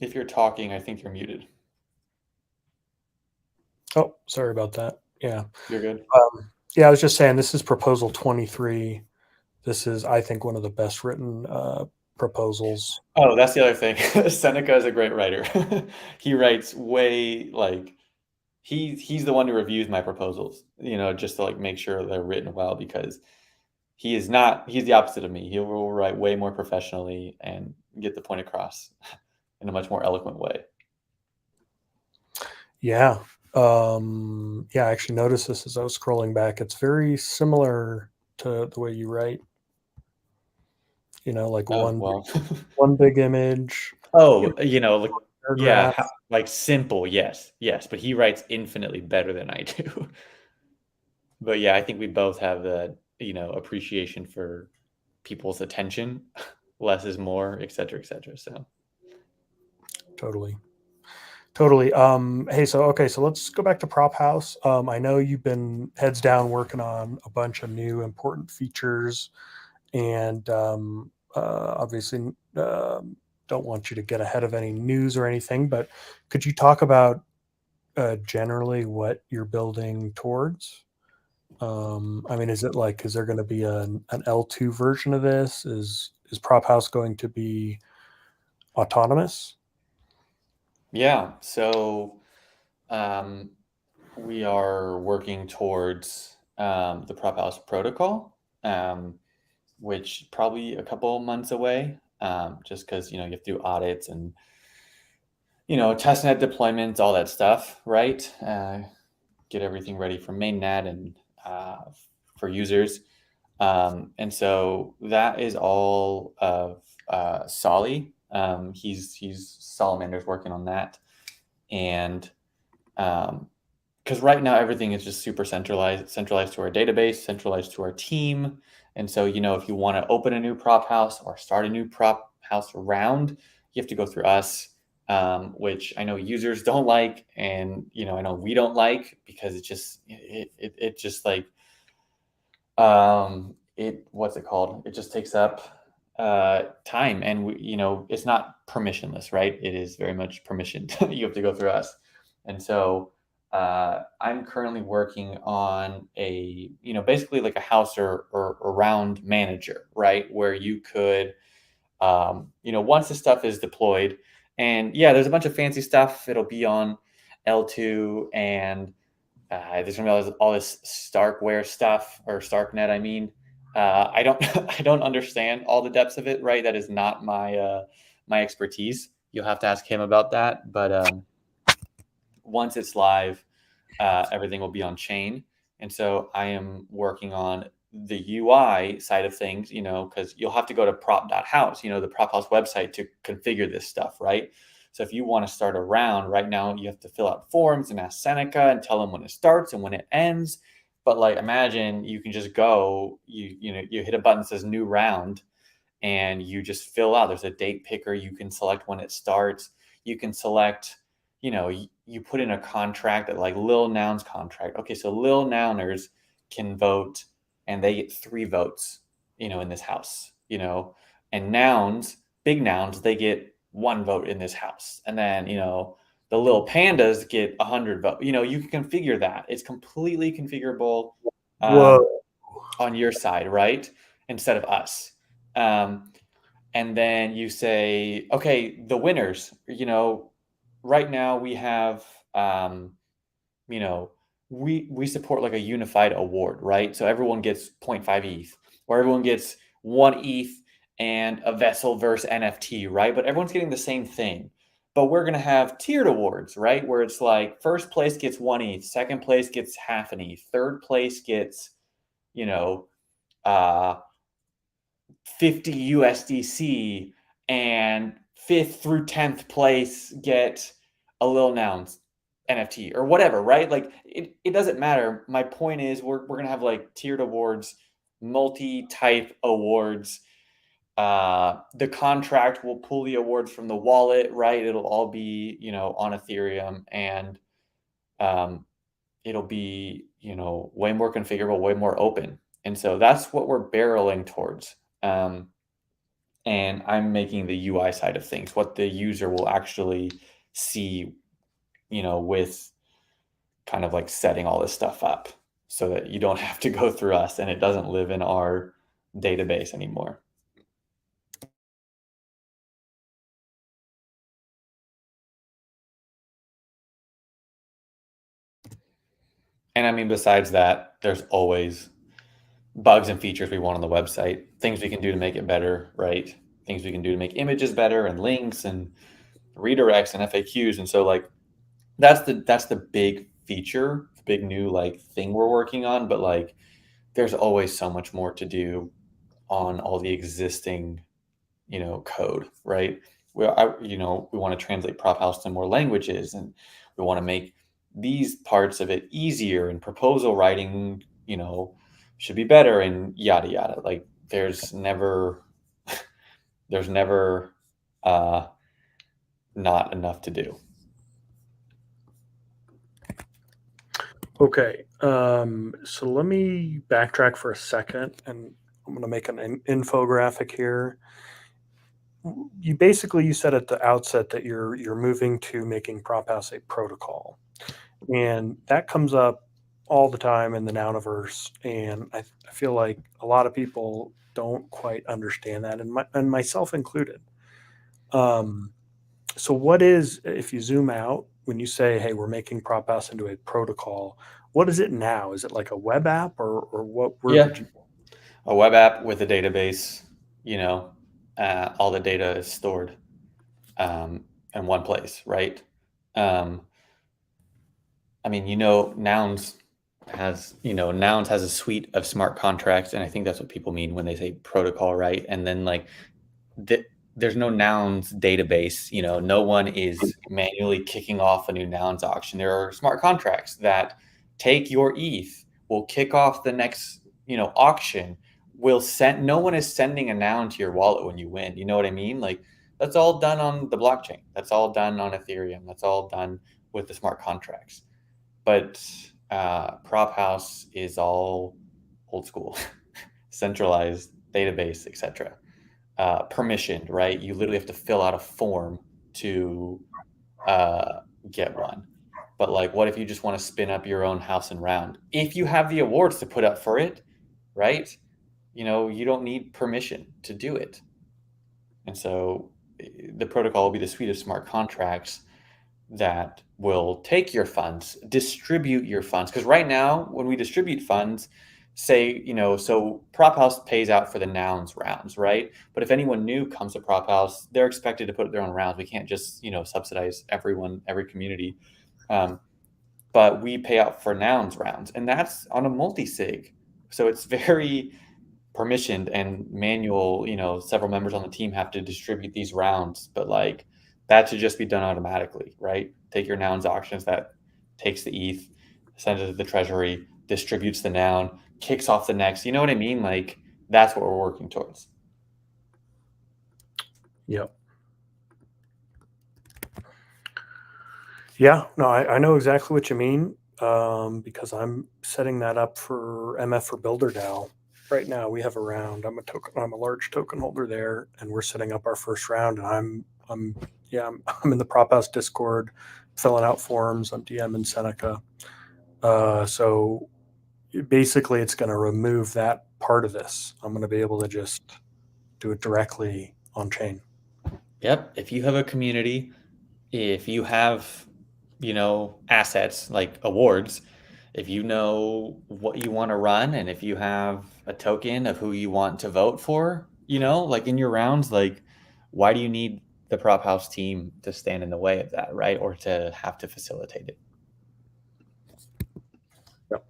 If you're talking, I think you're muted. Oh, sorry about that. Yeah. You're good. Yeah, I was just saying this is proposal 23. This is, I think, one of the best written proposals. Oh, that's the other thing. Seneca is a great writer. He writes way like he's the one who reviews my proposals, just to like make sure they're written well, because he's the opposite of me. He will write way more professionally and get the point across in a much more eloquent way. Yeah. Yeah, I actually noticed this as I was scrolling back. It's very similar to the way you write. Like Oh, well. one big image. Oh, like, yeah, Paragraph. like simple, yes, yes, but he writes infinitely better than I do. But yeah, I think we both have the, appreciation for people's attention. Less is more, et cetera, et cetera. So Totally. Hey, so okay, so let's go back to Prop House. I know you've been heads down working on a bunch of new important features, and obviously don't want you to get ahead of any news or anything, but could you talk about generally what you're building towards? I mean, is there going to be an L2 version of this? Is Prop House going to be autonomous? yeah, so um, we are working towards the Prop House protocol, which probably a couple months away, just because you have to do audits and testnet deployments, all that stuff, right? Get everything ready for mainnet and for users. And so that is all of Solly. He's Salamander's working on that, and because right now everything is just super centralized to our database, centralized to our team. And so if you want to open a new prop house or start a new prop house round, you have to go through us, which I know users don't like, and I know we don't like, because it just like what's it called? It just takes up time, and it's not permissionless, right? It is very much permissioned. You have to go through us. And so I'm currently working on a basically like a house or round manager, right, where you could once the stuff is deployed, and yeah, there's a bunch of fancy stuff. It'll be on L2, and there's gonna be all this Starkware stuff, or Starknet, I mean. I don't I don't understand all the depths of it, right? That is not my expertise. You'll have to ask him about that. But once it's live, everything will be on chain. And so I am working on the UI side of things, because you'll have to go to prop.house, the prop house website to configure this stuff, right? So if you want to start a round right now, you have to fill out forms and ask Seneca and tell them when it starts and when it ends. But like imagine you can just go, you hit a button that says new round and you just fill out. There's a date picker. You can select when it starts. You can select, you put in a contract that like Lil Noun's contract. Okay, so Lil Nouners can vote and they get 3 votes, in this house, and nouns, big nouns, they get 1 vote in this house. And then, the little pandas get 100 votes. You can configure that. It's completely configurable Whoa. on your side, right? Instead of us. And then you say, okay, the winners, right now we have, you know, we support like a unified award, right? So everyone gets 0.5 ETH, or everyone gets 1 ETH and a vessel versus NFT, right? But everyone's getting the same thing. But we're gonna have tiered awards, right? Where it's like first place gets 1 ETH, second place gets half an ETH, third place gets, you know, uh, 50 USDC, and fifth through 10th place get a Lil Nouns NFT or whatever, right? Like it doesn't matter. My point is we're going to have like tiered awards, multi-type awards. The contract will pull the awards from the wallet, right? It'll all be, on Ethereum, and um, it'll be, way more configurable, way more open. And so that's what we're barreling towards. And I'm making the UI side of things, what the user will actually see, with kind of like setting all this stuff up so that you don't have to go through us and it doesn't live in our database anymore. And I mean, besides that, there's always bugs and features we want on the website, things we can do to make it better, right? Things we can do to make images better and links and redirects and FAQs. And so like that's the big feature, the big new like thing we're working on. But like there's always so much more to do on all the existing, code, right? We want to translate prop house to more languages, and we want to make these parts of it easier, and proposal writing, should be better, and yada yada. Like there's never uh not enough to do. Okay. So let me backtrack for a second, and I'm going to make an infographic here. You said at the outset that you're moving to making Prop House a protocol, and that comes up all the time in the Nouniverse, and I feel like a lot of people don't quite understand that, and myself included. So what is, if you zoom out, when you say, hey, we're making Prop House into a protocol, what is it now? Is it like a web app, or what word Yeah, would you? a web app with a database. All the data is stored in one place, right? Um, I mean, Nouns has a suite of smart contracts, and I think that's what people mean when they say protocol, right? And then like there's no Nouns database. No one is manually kicking off a new Nouns auction. There are smart contracts that take your ETH, will kick off the next, auction. Will send. No one is sending a noun to your wallet when you win. You know what I mean? Like that's all done on the blockchain. That's all done on Ethereum. That's all done with the smart contracts. But Prop House is all old school, centralized database, etc. Permissioned, right? You literally have to fill out a form to get one. But like, what if you just want to spin up your own house and round? If you have the awards to put up for it, right? You don't need permission to do it. And so the protocol will be the suite of smart contracts that will take your funds, distribute your funds. Because right now, when we distribute funds, say, so Prop House pays out for the nouns rounds, right? But if anyone new comes to Prop House, they're expected to put their own rounds. We can't just, subsidize everyone, every community. But we pay out for nouns rounds, and that's on a multi-sig. So it's very permissioned and manual. Several members on the team have to distribute these rounds, but like that should just be done automatically, right? Take your nouns auctions, that takes the ETH, sends it to the treasury, distributes the noun, kicks off the next. You know what I mean? Like that's what we're working towards. Yep. Yeah, no, I know exactly what you mean, because I'm setting that up for MF for Builder DAO. Right now, we have a round. I'm a large token holder there, and we're setting up our first round. And I'm in the Prop House Discord, filling out forms. I'm DMing Seneca. So basically, it's going to remove that part of this. I'm going to be able to just do it directly on chain. Yep. If you have a community, if you have, assets like awards, if you know what you want to run, and if you have a token of who you want to vote for, like in your rounds, like why do you need the Prop House team to stand in the way of that, right? Or to have to facilitate it? Yep.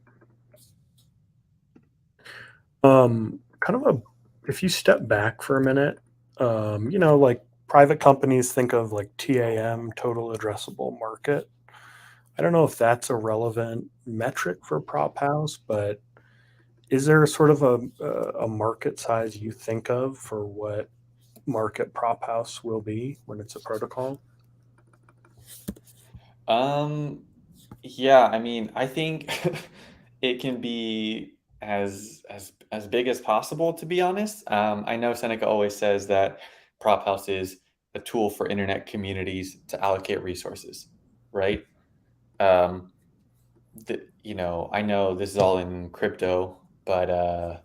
If you step back for a minute, like private companies think of like TAM, total addressable market. I don't know if that's a relevant metric for Prop House, but is there sort of a market size you think of for what market Prop House will be when it's a protocol? Yeah, I mean, I think it can be as big as possible, to be honest. I know Seneca always says that Prop House is a tool for internet communities to allocate resources, right? Um, I know this is all in crypto, but I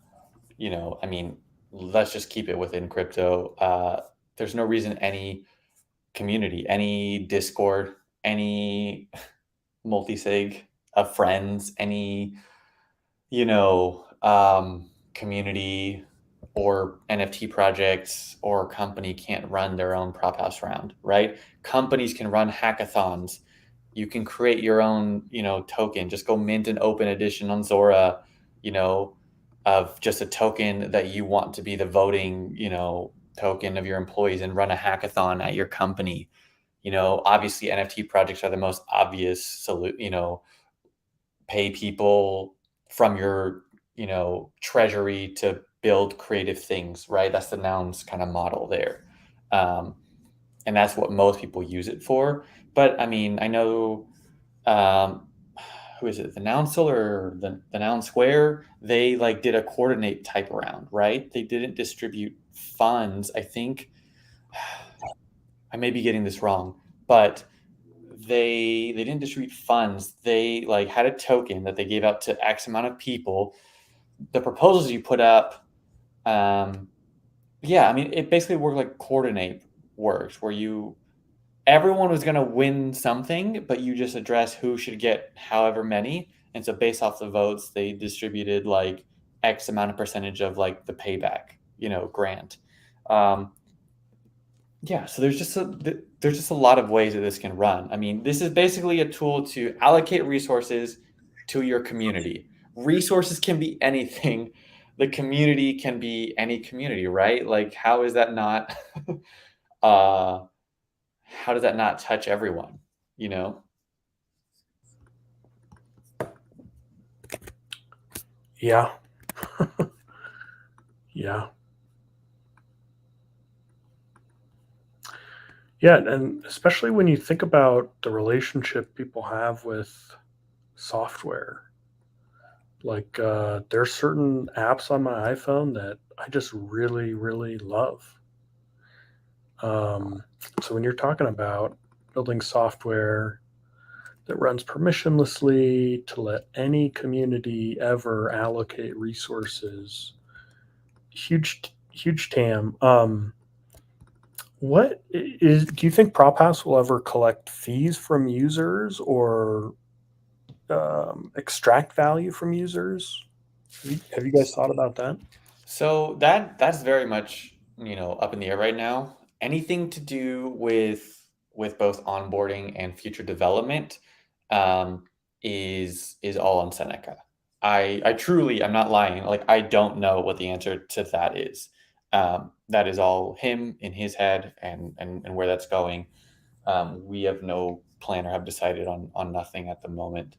mean, let's just keep it within crypto. There's no reason any community, any Discord, any multi-sig of friends, any, community or NFT projects or company can't run their own Prop House round, right? Companies can run hackathons. You can create your own, token. Just go mint an open edition on Zora, you know, of just a token that you want to be the voting, token of your employees, and run a hackathon at your company. Obviously NFT projects are the most obvious pay people from your, treasury to build creative things, right? That's the nouns kind of model there. Um, and that's what most people use it for. But I mean, I know, um, who is it? The Noun Soul or the Noun Square? They like did a coordinate type round, right? They didn't distribute funds. I think I may be getting this wrong, but they didn't distribute funds. They like had a token that they gave out to X amount of people. The proposals you put up, yeah, I mean, it basically worked like coordinate works, where everyone was going to win something, but you just address who should get however many. And so based off the votes, they distributed like X amount of percentage of like the payback, grant. Um, yeah, so there's just a lot of ways that this can run. I mean, this is basically a tool to allocate resources to your community. Resources can be anything. The community can be any community, right? Like, how is that not uh how does that not touch everyone, you know? Yeah. Yeah. Yeah, and especially when you think about the relationship people have with software. Like, there's certain apps on my iPhone that I just really, really love. So when you're talking about building software that runs permissionlessly to let any community ever allocate resources, huge TAM. Do you think Prop House will ever collect fees from users or extract value from users? Have you guys thought about that? So that's very much, up in the air right now. Anything to do with both onboarding and future development um, is all on Seneca. I truly, I'm not lying. Like I don't know what the answer to that is. That is all him in his head and where that's going. We have no plan or have decided on nothing at the moment.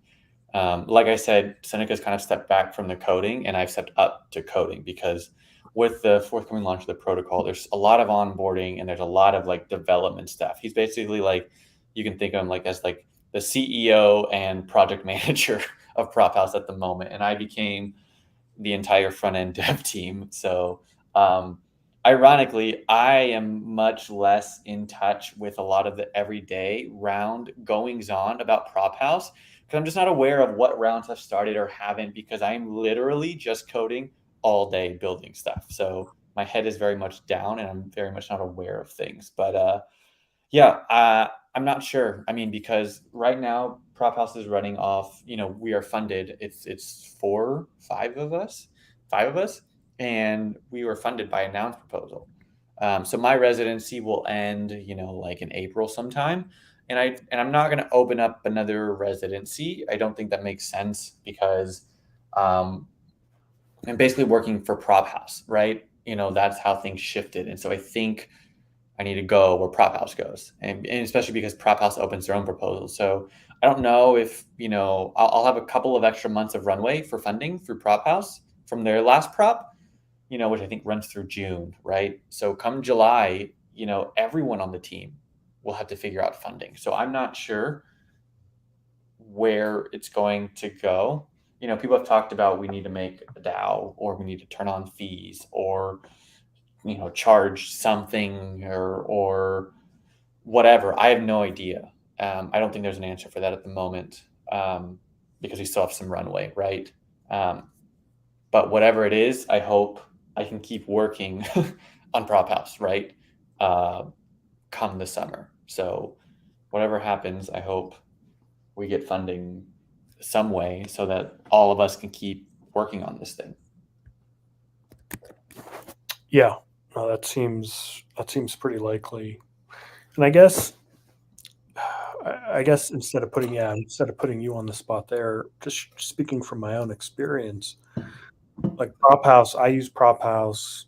Like I said, Seneca's kind of stepped back from the coding, and I've stepped up to coding because with the forthcoming launch of the protocol, there's a lot of onboarding and there's a lot of like development stuff. He's basically like you can think of him like as like the CEO and project manager of Prop House at the moment, and I became the entire front end dev team. So, um, ironically, I am much less in touch with a lot of the everyday round goings on about Prop House because I'm just not aware of what rounds have started or haven't because I'm literally just coding all day building stuff. So my head is very much down and I'm very much not aware of things. But yeah, I'm not sure. I mean, because right now Prop House is running off. We are funded. It's five of us, and we were funded by a nouns proposal. So my residency will end, like in April sometime, and I'm not going to open up another residency. I don't think that makes sense because um, I'm basically working for Prop House, right? That's how things shifted, and so I think I need to go where Prop House goes, and especially because Prop House opens their own proposals. So I don't know if I'll have a couple of extra months of runway for funding through Prop House from their last prop, which I think runs through June, right? So come July, everyone on the team will have to figure out funding. So I'm not sure where it's going to go. People have talked about we need to make a DAO or we need to turn on fees or charge something or whatever. I have no idea. I don't think there's an answer for that at the moment because we still have some runway, right? But whatever it is, I hope I can keep working on Prop House, right? Uh, come the summer. So whatever happens, I hope we get funding some way so that all of us can keep working on this thing. Yeah, no, that seems pretty likely. And I guess instead of putting you on the spot there, just speaking from my own experience, like Prop House, I use Prop House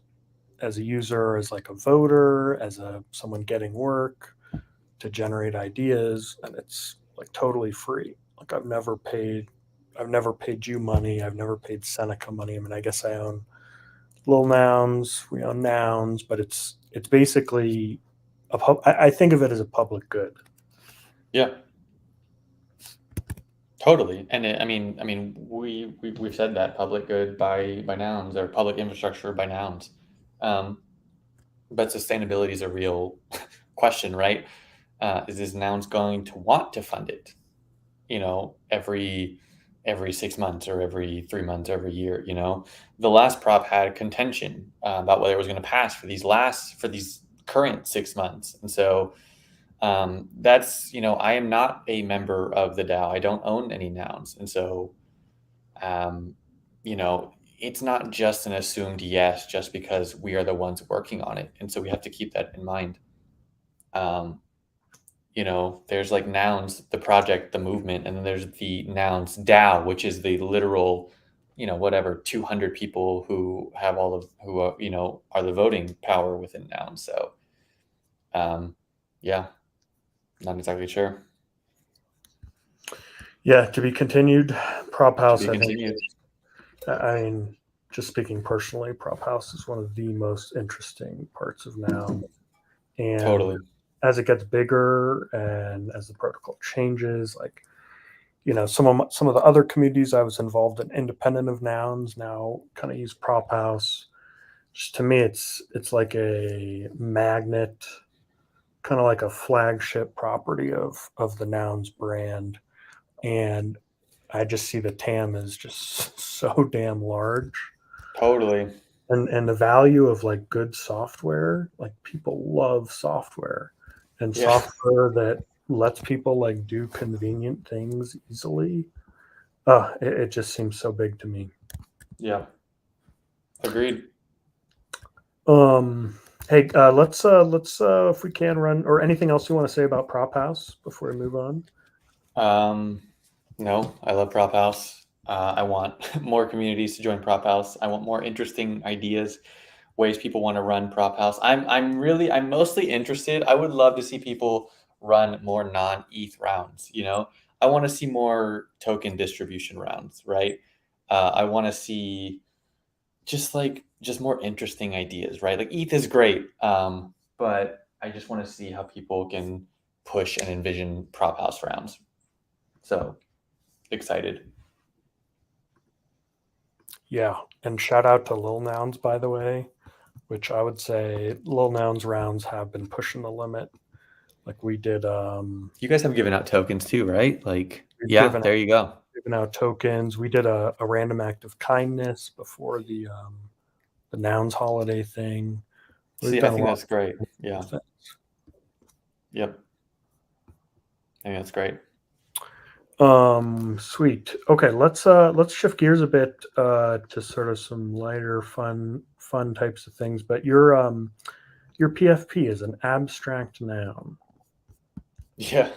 as a user, as like a voter, as a someone getting work to generate ideas, and it's like totally free. Like I've never paid you money. I've never paid Seneca money. I mean, I guess I own Little Nouns. We own Nouns, but it's basically I think of it as a public good. Yeah, totally. And I mean, we've said that public good by nouns or public infrastructure by nouns. Um, but sustainability is a real question, right? Is nouns going to want to fund it? Every 6 months or every 3 months, every year. The last prop had contention about whether it was going to pass for these current 6 months, and so that's I am not a member of the DAO. I don't own any nouns, and so um, it's not just an assumed yes just because we are the ones working on it, and so we have to keep that in mind. Um, there's like nouns, the project, the movement, and then there's the nouns DAO, which is the literal, whatever 200 people who have all of who are the voting power within nouns. So, um, yeah, not exactly sure. Yeah, to be continued. Prop To House, be I think. continued. I mean, just speaking personally, Prop House is one of the most interesting parts of now. And Totally. as it gets bigger and as the protocol changes, like some of the other communities I was involved in, independent of nouns, now kind of use Prop House. Just to me, it's like a magnet, kind of like a flagship property of the nouns brand, and I just see the TAM is just so damn large. Totally. And the value of like good software, like people love software, and Yeah. software that lets people like do convenient things easily. It just seems so big to me. Yeah. Agreed. Hey, let's if we can run or anything else you want to say about Prop House before we move on. Um, no, I love Prop House. I want more communities to join Prop House. I want more interesting ideas, ways people want to run Prop House. I'm mostly interested. I would love to see people run more non-ETH rounds, you know? I want to see more token distribution rounds, right? I want to see just more interesting ideas, right? Like ETH is great, but I just want to see how people can push and envision Prop House rounds. So excited. Yeah, and shout out to Lil Nouns, by the way, which I would say Lil Nouns rounds have been pushing the limit. Like we did, You guys have given out tokens too, right? Like, we've yeah, there you go. given out tokens. We did a random act of kindness before the Nouns holiday thing. We've See, I done a think lot that's great. of Yeah. things. Yep. I think that's great. Sweet. Okay, let's shift gears a bit to sort of some lighter, fun types of things. But your PFP is an abstract noun. Yeah.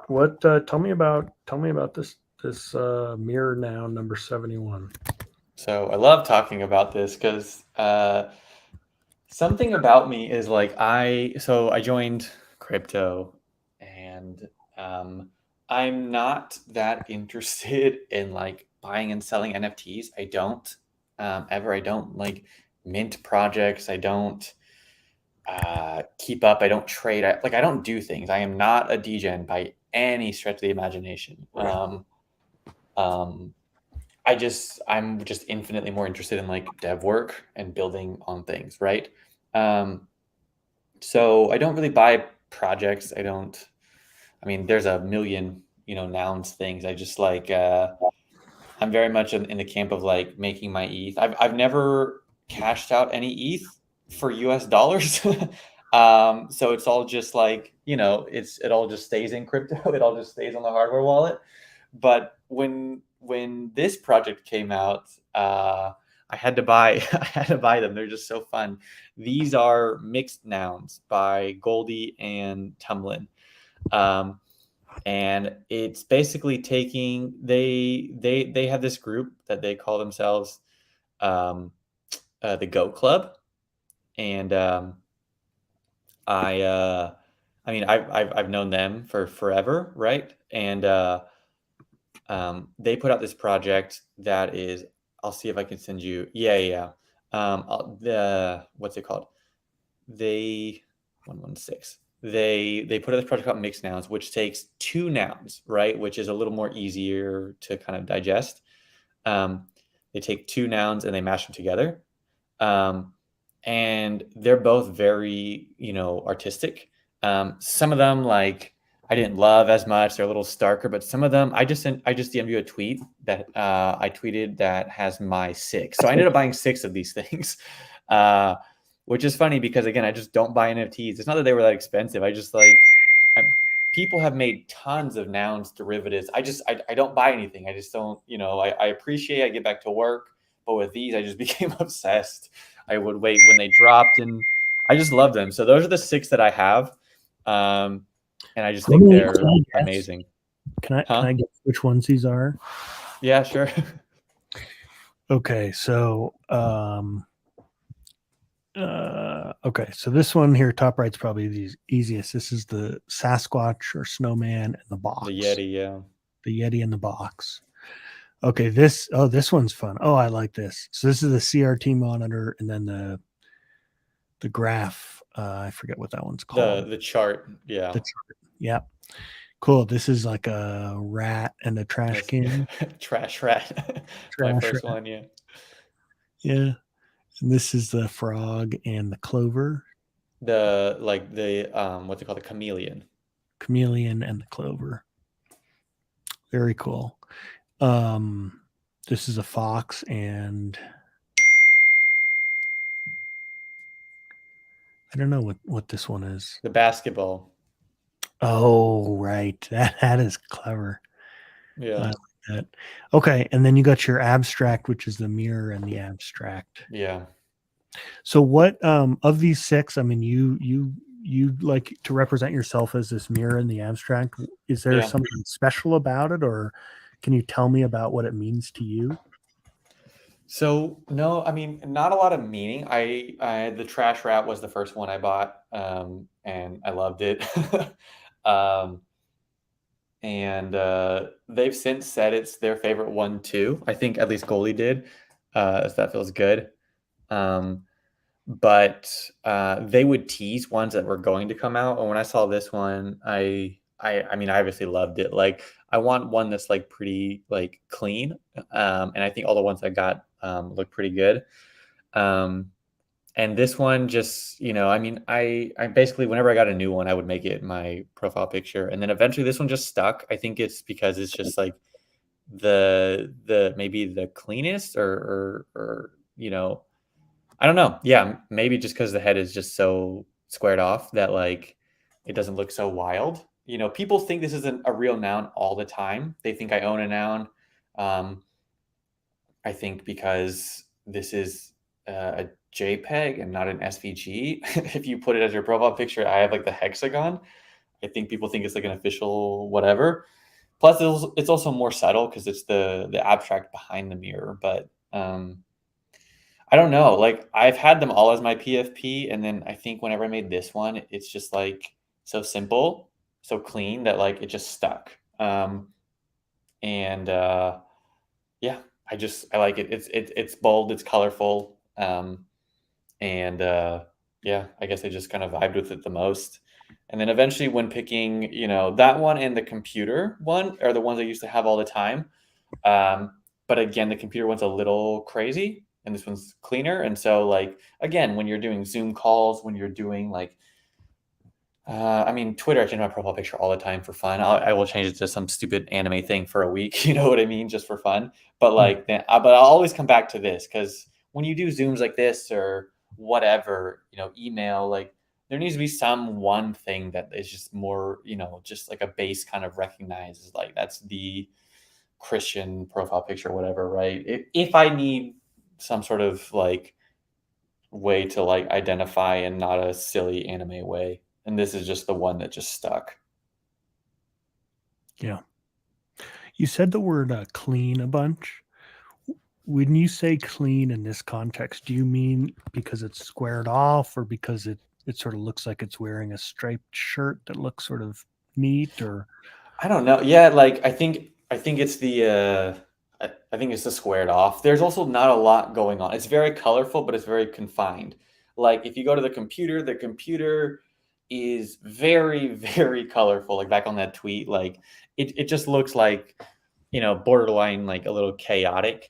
What? Tell me about this mirror noun number 71. So I love talking about this because something about me is like I joined crypto and I'm not that interested in like buying and selling NFTs. I don't ever. I don't like mint projects. I don't keep up. I don't trade. I don't do things. I am not a degen by any stretch of the imagination. Um, I'm just infinitely more interested in like dev work and building on things, right? Um, so I don't really buy projects. I don't. I mean, there's a million nouns things. I just like. I'm very much in the camp of like making my ETH. I've never cashed out any ETH for US dollars. So it's all just like, it all just stays in crypto. It all just stays on the hardware wallet. But when this project came out, I had to buy I had to buy them. They're just so fun. These are mixed nouns by Goldie and Tumlin. Um, and it's basically taking they have this group that they call themselves um, the Goat Club, and I I mean I've known them for forever, right? And they put out this project that is I'll see if I can send you yeah. The what's it called? They 116. They put out this project called mixed nouns, which takes two nouns, right? Which is a little more easier to kind of digest. Um, they take two nouns and they mash them together. Um, and they're both very, artistic. Some of them like I didn't love as much. They're a little starker, but some of them I just DM'd you a tweet that I tweeted that has my six. So I ended up buying six of these things. Uh, which is funny because again, I just don't buy NFTs. It's not that they were that expensive. I just like people have made tons of nouns derivatives. I don't buy anything. I just don't, I appreciate I get back to work, but with these I just became obsessed. I would wait when they dropped and I just love them. So those are the six that I have. And I just think they're amazing. Can Huh? I guess which ones these are? Yeah, sure. Okay, so okay, so this one here, top right's probably the easiest. This is the Sasquatch or Snowman in the box. The Yeti, yeah. The Yeti in the box. Okay, this one's fun. Oh, I like this. So this is the CRT monitor, and then the graph. I forget what that one's called. The chart, yeah. The chart. Yeah, cool. This is like a rat and a trash can. Trash rat. My Trash first rat. one, yeah. Yeah, and this is the frog and the clover. What's it called? The chameleon. Chameleon and the clover. Very cool. This is a fox and I don't know what this one is. The basketball. Oh, right. That is clever. Yeah. I like that. Okay, and then you got your abstract, which is the mirror and the abstract. Yeah. So what of these six, I mean, you like to represent yourself as this mirror in the abstract. Is there Yeah. something special about it, or can you tell me about what it means to you? So no, I mean, not a lot of meaning. I the trash rat was the first one I bought, and I loved it. um, and they've since said it's their favorite one too. I think at least Goalie did, so that feels good. Um, but they would tease ones that were going to come out, and when I saw this one, I mean, I obviously loved it. Like, I want one that's like pretty like clean, and I think all the ones I got look pretty good. Um, and this one just, I mean, I basically whenever I got a new one, I would make it my profile picture, and then eventually this one just stuck. I think it's because it's just like the maybe the cleanest or I don't know. Yeah, maybe just because the head is just so squared off that like it doesn't look so wild. People think this is a real noun all the time. They think I own a noun. Um, I think because this is a JPEG and not an SVG. If you put it as your profile picture, I have like the hexagon. I think people think it's like an official whatever. Plus, it's also more subtle because it's the abstract behind the mirror. But I don't know. Like, I've had them all as my PFP, and then I think whenever I made this one, it's just like so simple, so clean that like it just stuck. And Yeah, I like it. It's bold, it's colorful, and yeah, I guess I just kind of vibed with it the most. And then eventually, when picking, that one and the computer one are the ones I used to have all the time. Um, but again, the computer one's a little crazy and this one's cleaner. And so, like, again, when you're doing Zoom calls, when you're doing like, I mean, Twitter, I change my profile picture all the time for fun. I will change it to some stupid anime thing for a week. You know what I mean? Just for fun. But Hmm. like, but I'll always come back to this because when you do Zooms like this or whatever, email, like, there needs to be some one thing that is just more, just like a base kind of recognizes like that's the Christian profile picture, whatever, right? If I need some sort of like way to like identify in not a silly anime way, and this is just the one that just stuck. Yeah. You said the word clean a bunch. When you say clean in this context, do you mean because it's squared off or because it sort of looks like it's wearing a striped shirt that looks sort of neat or I don't know. Yeah, like I think it's I think it's the squared off. There's also not a lot going on. It's very colorful, but it's very confined. Like if you go to the computer is very, very colorful. Like back on that tweet, like it just looks like, borderline like a little chaotic.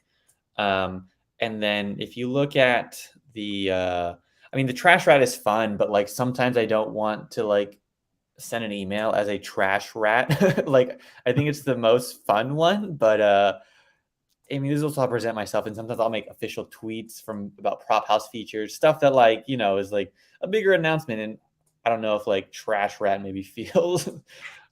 Um, and then if you look at I mean, the trash rat is fun, but like sometimes I don't want to like send an email as a trash rat. Like I think it's the most fun one, but I mean, this is also how I present myself, and sometimes I'll make official tweets from about prop house features, stuff that like is like a bigger announcement. And I don't know if like trash rat maybe feels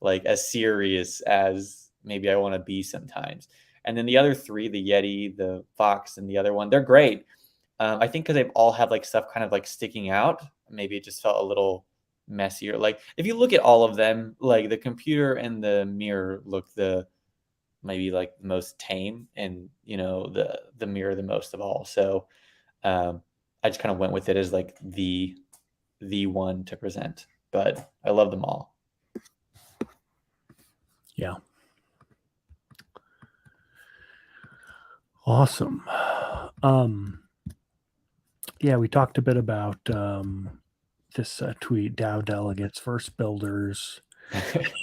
like as serious as maybe I want to be sometimes. And then the other three, the Yeti, the Fox, and the other one, they're great. I think because they all have like stuff kind of like sticking out. Maybe it just felt a little messier. Like if you look at all of them, like the computer and the mirror look the maybe like the most tame, and the mirror the most of all. So I just kind of went with it as like the one to present. But I love them all. yeah. Awesome. Um yeah, we talked a bit about this tweet DAO delegates first builders.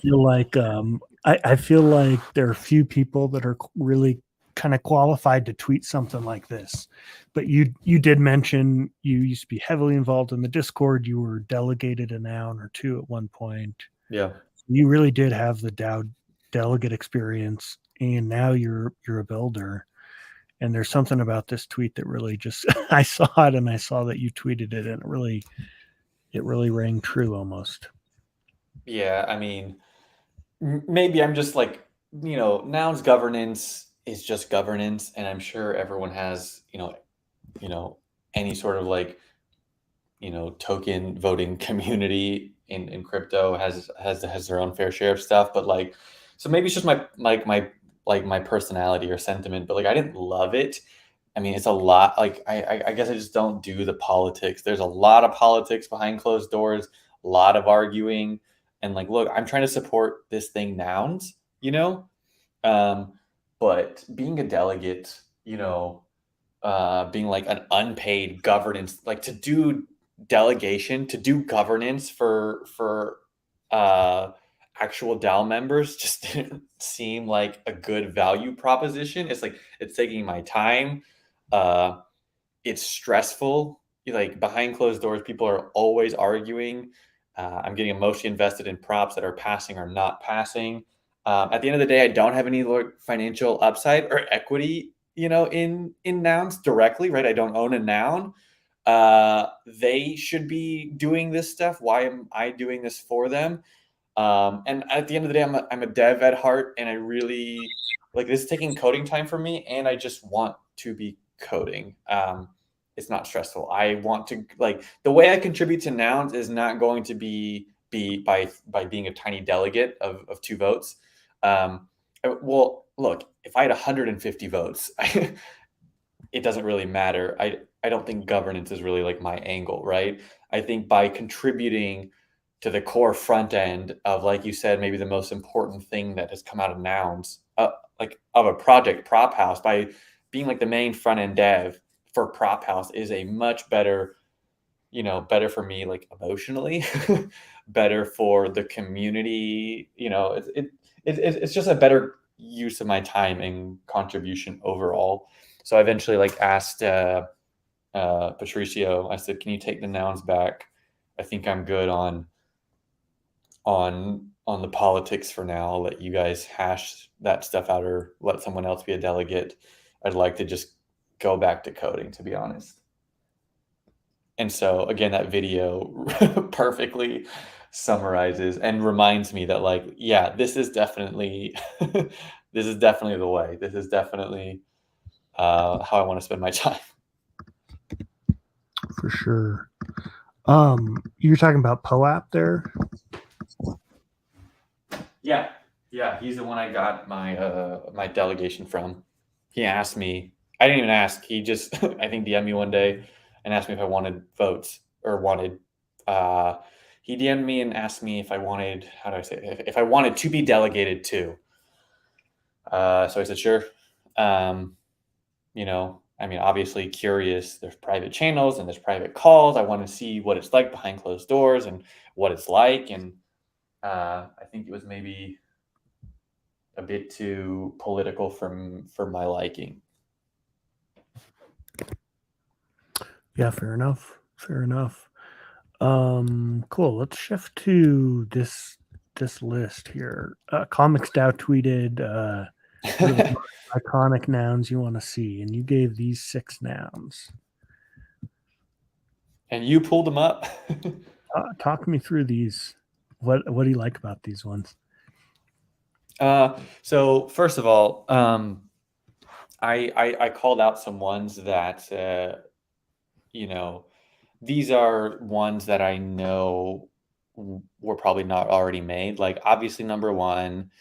Feel like I feel like there are few people that are really kind of qualified to tweet something like this. But you did mention you used to be heavily involved in the Discord. You were delegated a noun or two at one point. Yeah. You really did have the DAO delegate experience, and now you're a builder. And there's something about this tweet that really just I saw it and I saw that you tweeted it, and it really rang true almost. Yeah. I mean, maybe I'm just like nouns governance is just governance, and I'm sure everyone has, any sort of like, token voting community in crypto has their own fair share of stuff, but like, so maybe it's just my personality or sentiment, but like I didn't love it. I mean, it's a lot. Like I guess I just don't do the politics. There's a lot of politics behind closed doors, a lot of arguing, and like, look, I'm trying to support this thing nouns, um, but being a delegate, being like an unpaid governance, like to do delegation, to do governance for actual DAO members just didn't seem like a good value proposition. It's like it's taking my time. Uh, it's stressful. Like behind closed doors, people are always arguing. I'm getting emotionally invested in props that are passing or not passing. At the end of the day, I don't have any financial upside or equity, in nouns directly, right? I don't own a noun. They should be doing this stuff. Why am I doing this for them? And at the end of the day, I'm a dev at heart, and I really like this is taking coding time for me, and I just want to be coding. It's not stressful. I want to like the way I contribute to nouns is not going to be by being a tiny delegate of 2 votes. Well, look, if I had 150 votes, it doesn't really matter. I don't think governance is really like my angle, right? I think by contributing to the core front end of, like you said, maybe the most important thing that has come out of nouns, like of a project, Prop House, by being like the main front end dev for Prop House is a much better, better for me, like emotionally, better for the community. It's just a better use of my time and contribution overall. So I eventually like asked Patricio. I said, "Can you take the nouns back? I think I'm good on the politics for now. I'll let you guys hash that stuff out or let someone else be a delegate. I'd like to just go back to coding, to be honest." And so again, that video perfectly summarizes and reminds me that like, yeah, this is definitely this is definitely the way. This is definitely how I want to spend my time. For sure. You're talking about POAP there? Yeah. Yeah, he's the one I got my delegation from. He asked me. I didn't even ask. He just I think DM'd me one day and asked me if I wanted votes or wanted he DM'd me and asked me if I wanted, how do I say it? If I wanted to be delegated to. So I said sure. I mean, obviously curious. There's private channels and there's private calls. I want to see what it's like behind closed doors and what it's like. And I think it was maybe a bit too political for my liking. Yeah, fair enough. Fair enough. Cool. Let's shift to this list here. Comics DAO tweeted really iconic nouns you want to see, and you gave these 6 nouns. And you pulled them up. Talk me through these. What do you like about these ones? So first of all, I called out some ones that these are ones that I know were probably not already made. Like obviously number one,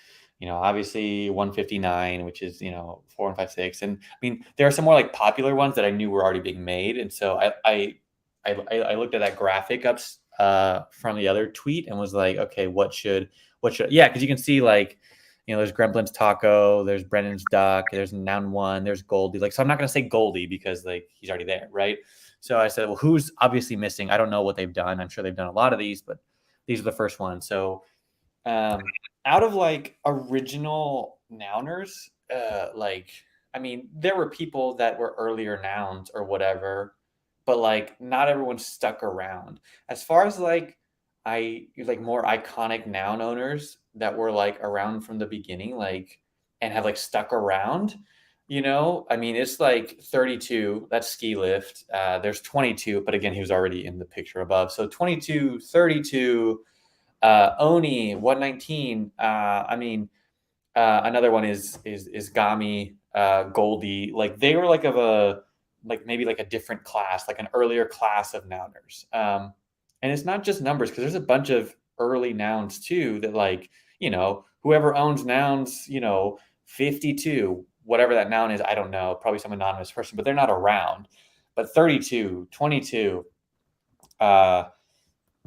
obviously 159, which is 4 and 5 6, and I mean there are some more like popular ones that I knew were already being made, and so I looked at that graphic up from the other tweet and was like, okay, what should yeah, because you can see like there's Gremlin's Taco, there's Brennan's Duck, there's Noun One, there's Goldie. Like, so I'm not gonna say Goldie because like he's already there, right? So I said, well, who's obviously missing? I don't know what they've done. I'm sure they've done a lot of these, but these are the first ones. So out of like original nouners, like I mean, there were people that were earlier nouns or whatever, but like not everyone stuck around. As far as like I like more iconic noun owners that were like around from the beginning, like and have like stuck around. I mean, it's like 32. That's Ski Lift. There's 22, but again, he was already in the picture above. So 22, 32, Oni 119. I mean, Another one is Gami, Goldie. Like they were like of a like maybe like a different class, like an earlier class of nouners. And it's not just numbers because there's a bunch of early nouns too that like whoever owns nouns 52 whatever that noun is, I don't know, probably some anonymous person, but they're not around. But 32, 22, uh,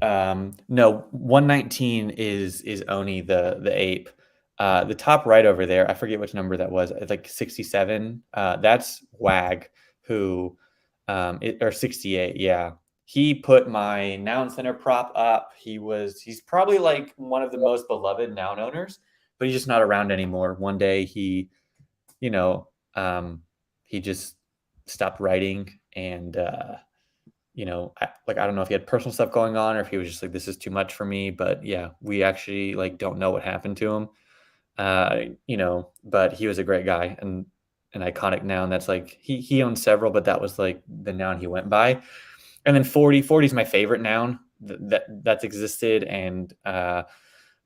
no, 119 is Oni the ape. The top right over there, I forget which number that was. It's like 67. That's Wag, who, or 68. Yeah, he put my noun center prop up. He's probably like one of the most beloved noun owners, but he's just not around anymore. One day you know, he just stopped writing and. I don't know if he had personal stuff going on or if he was just like, this is too much for me. But yeah, we actually like don't know what happened to him. But he was a great guy and an iconic noun. That's like he owned several, but that was like the noun he went by. And then 40 is my favorite noun that's existed and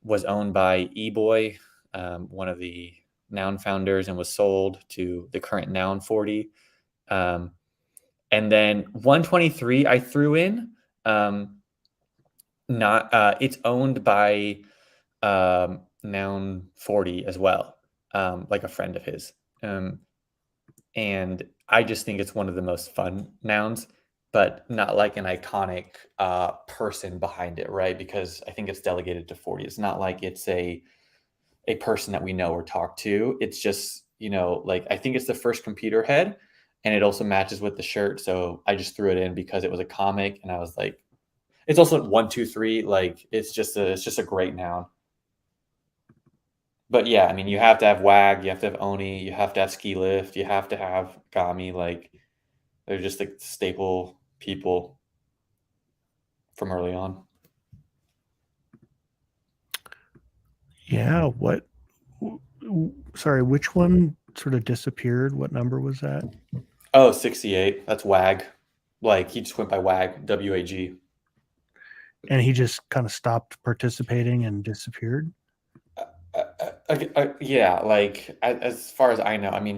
was owned by eBoy, one of the noun founders, and was sold to the current noun 40. And then 123 I threw in. Not It's owned by Noun 40 as well, like a friend of his. And I just think it's one of the most fun nouns, but not like an iconic person behind it, right? Because I think it's delegated to 40. It's not like it's a person that we know or talk to. It's just, like I think it's the first computer head and it also matches with the shirt. So I just threw it in because it was a comic and I was like, it's also 123. Like it's just a great noun. But yeah, I mean, you have to have Wag, you have to have Oni, you have to have Ski Lift, you have to have Gami. Like they're just like staple people from early on. Yeah. Sorry, which one sort of disappeared? What number was that? Oh, 68. That's Wag. Like he just went by Wag, WAG. And he just kind of stopped participating and disappeared. Yeah, like as far as I know, I mean,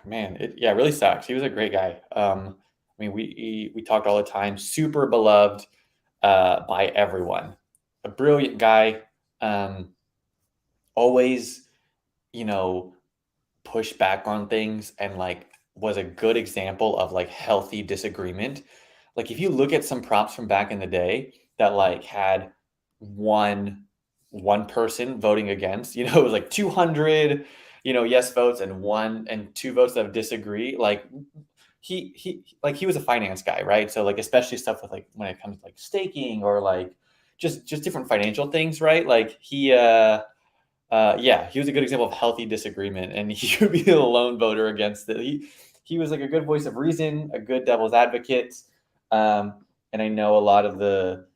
man, it really sucks. He was a great guy. I mean, we talked all the time. Super beloved by everyone. A brilliant guy. Always, you know, push back on things and like was a good example of like healthy disagreement. Like if you look at some prompts from back in the day that like had one one person voting against, it was like 200, yes votes and one and two votes that disagree. Like he was a finance guy, right? So like especially stuff with like when it comes to like staking or like just different financial things, right? Like he was a good example of healthy disagreement, and he would be the lone voter against it. He was like a good voice of reason, a good devil's advocate, and I know a lot of the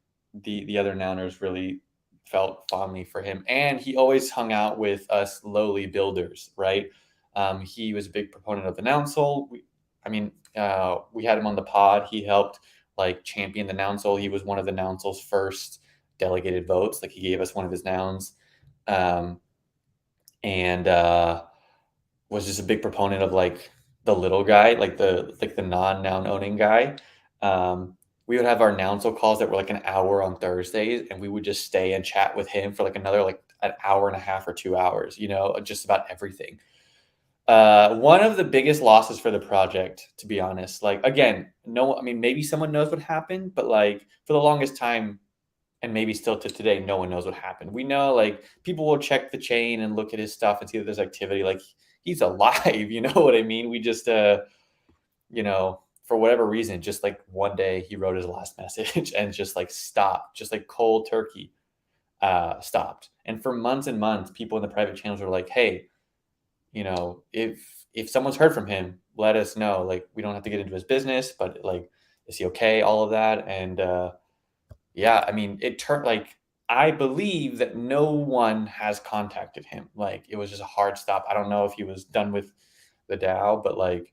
other nouners really felt fondly for him, and he always hung out with us lowly builders, right? He was a big proponent of the noun soul. We had him on the pod. He helped like champion the noun soul. He was one of the noun soul's first delegated votes. Like he gave us one of his nouns. And was just a big proponent of like the little guy, like the non-noun owning guy. We would have our Nounsel calls that were like an hour on Thursdays, and we would just stay and chat with him for like another like an hour and a half or 2 hours, just about everything. One of the biggest losses for the project, to be honest, like again, no, I mean maybe someone knows what happened, but like for the longest time, and maybe still to today, no one knows what happened. We know like people will check the chain and look at his stuff and see that there's activity. Like he's alive, you know what I mean? We just for whatever reason, just like one day he wrote his last message and just like stopped, just like cold turkey, stopped. And for months and months, people in the private channels were like, hey, if someone's heard from him, let us know. Like we don't have to get into his business, but like, is he okay? All of that. And yeah, I mean, it turned like I believe that no one has contacted him. Like it was just a hard stop. I don't know if he was done with the DAO, but like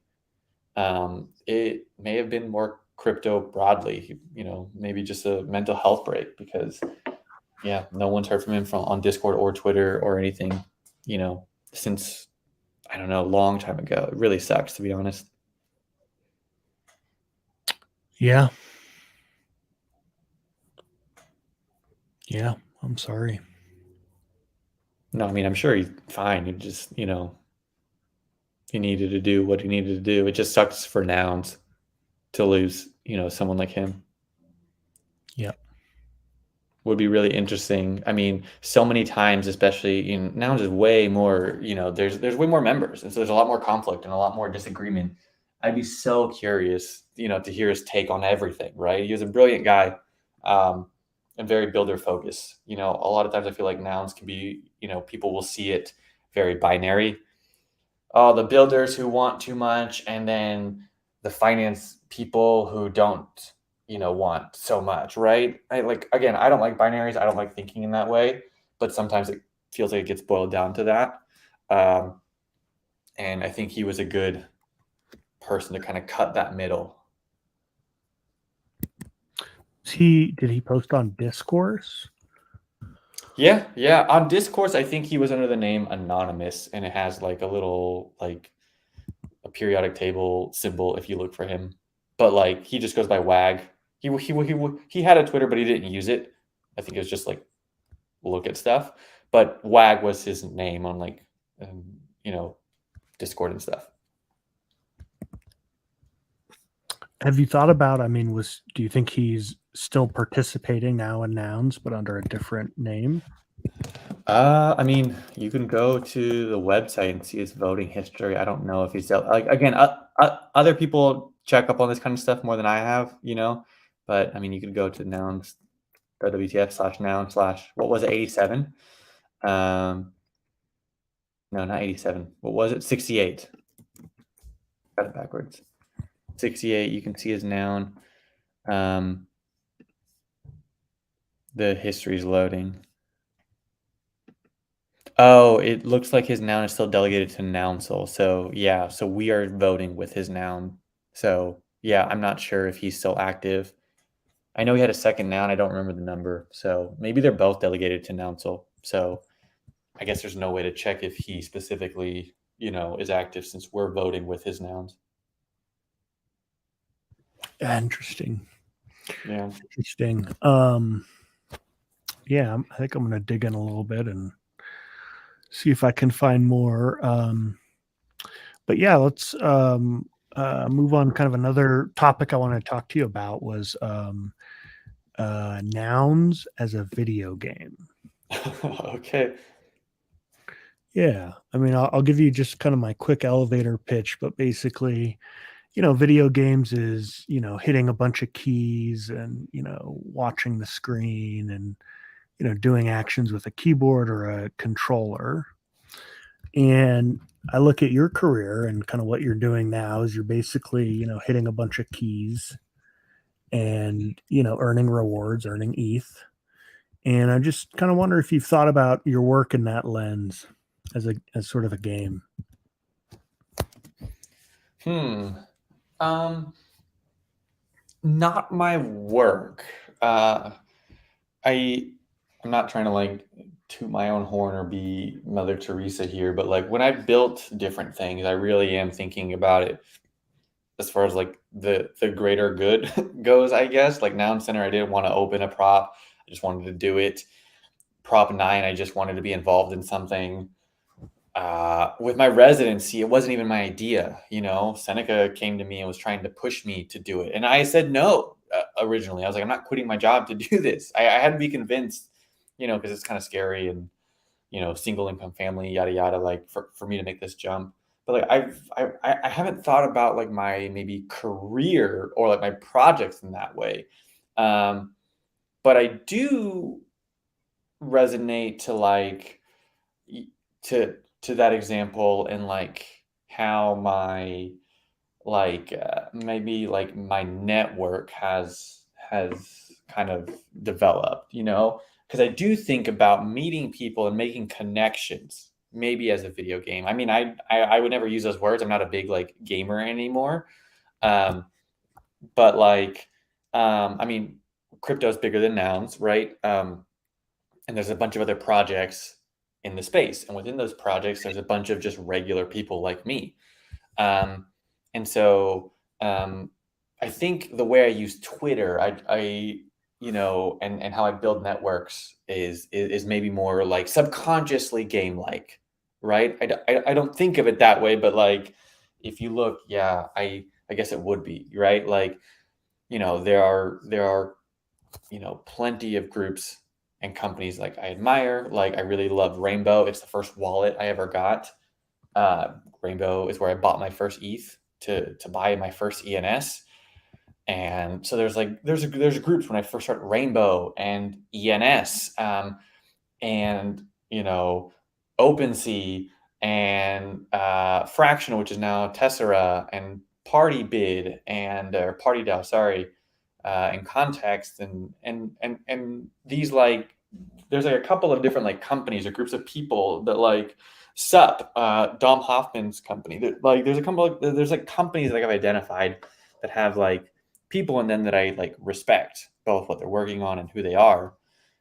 it may have been more crypto broadly, maybe just a mental health break because yeah, no one's heard from him on Discord or Twitter or anything. since, I don't know, a long time ago. It really sucks, to be honest. Yeah. Yeah. I'm sorry. No, I mean, I'm sure he's fine. He just, he needed to do what he needed to do. It just sucks for Nouns to lose, someone like him. Yeah. Would be really interesting. I mean, so many times, especially Nouns is way more, there's way more members, and so there's a lot more conflict and a lot more disagreement. I'd be so curious, to hear his take on everything, right? He was a brilliant guy, and very builder focused. A lot of times I feel like Nouns can be, people will see it very binary. Oh, the builders who want too much, and then the finance people who don't, want so much, right? Again, I don't like binaries. I don't like thinking in that way, but sometimes it feels like it gets boiled down to that. Um, and I think he was a good person to kind of cut that middle. Did he post on Discourse? Yeah, yeah. On Discourse, I think he was under the name Anonymous, and it has like a little like a periodic table symbol if you look for him. But like he just goes by Wag. He had a Twitter, but he didn't use it. I think it was just like look at stuff. But Wag was his name on like um, you know Discord and stuff. Have you thought about, I mean, do you think he's still participating now in Nouns, but under a different name? I mean, you can go to the website and see his voting history. I don't know if he's like again. Other people check up on this kind of stuff more than I have, But I mean, you could go to nouns WTF/noun/ what was it, 87? No, not 87. What was it? 68. Got it backwards. 68. You can see his noun. The history is loading. Oh, it looks like his noun is still delegated to Nounsel. So yeah, so we are voting with his noun. So yeah, I'm not sure if he's still active. I know he had a second noun. I don't remember the number. So maybe they're both delegated to Nounsel. So I guess there's no way to check if he specifically, is active since we're voting with his nouns. Interesting. Yeah. Interesting. Yeah, I think I'm going to dig in a little bit and see if I can find more. But yeah, let's move on. Kind of another topic I wanted to talk to you about was nouns as a video game. Okay. Yeah, I mean, I'll give you just kind of my quick elevator pitch, but basically, video games is, hitting a bunch of keys and, watching the screen and, doing actions with a keyboard or a controller. And I look at your career and kind of what you're doing now is you're basically, hitting a bunch of keys and, earning rewards, earning ETH. And I just kind of wonder if you've thought about your work in that lens as sort of a game. Um, Not my work. I'm not trying to like toot my own horn or be Mother Teresa here, but like when I built different things, I really am thinking about it as far as like the greater good goes, I guess. Like Noun Center, I didn't want to open a prop. I just wanted to do it. Prop 9, I just wanted to be involved in something. With my residency, it wasn't even my idea. Seneca came to me and was trying to push me to do it, and I said no. Originally, I was like, I'm not quitting my job to do this. I had to be convinced, because it's kind of scary and single income family, yada yada. Like for me to make this jump, but like I haven't thought about like my maybe career or like my projects in that way. But I do resonate to like to that example and like how my like maybe like my network has kind of developed, because I do think about meeting people and making connections maybe as a video game. I mean, I would never use those words. I'm not a big like gamer anymore. um but like I mean, crypto's bigger than nouns, right? And there's a bunch of other projects in the space. And within those projects, there's a bunch of just regular people like me. Um, and so I think the way I use Twitter, and how I build networks is maybe more like subconsciously game like, right? I don't think of it that way, but like if you look, yeah, I guess it would be right. Like there are plenty of groups and companies like I admire. Like I really love Rainbow. It's the first wallet I ever got. Rainbow is where I bought my first ETH to buy my first ENS. And so there's groups when I first started Rainbow and ENS, and OpenSea and Fractional, which is now Tessera, and Party Bid and or Party DAO, sorry, and Context and these like there's like a couple of different like companies or groups of people that like SUP, Dom Hoffman's company. Like there's like companies that I've identified that have like people in them that I like respect both what they're working on and who they are.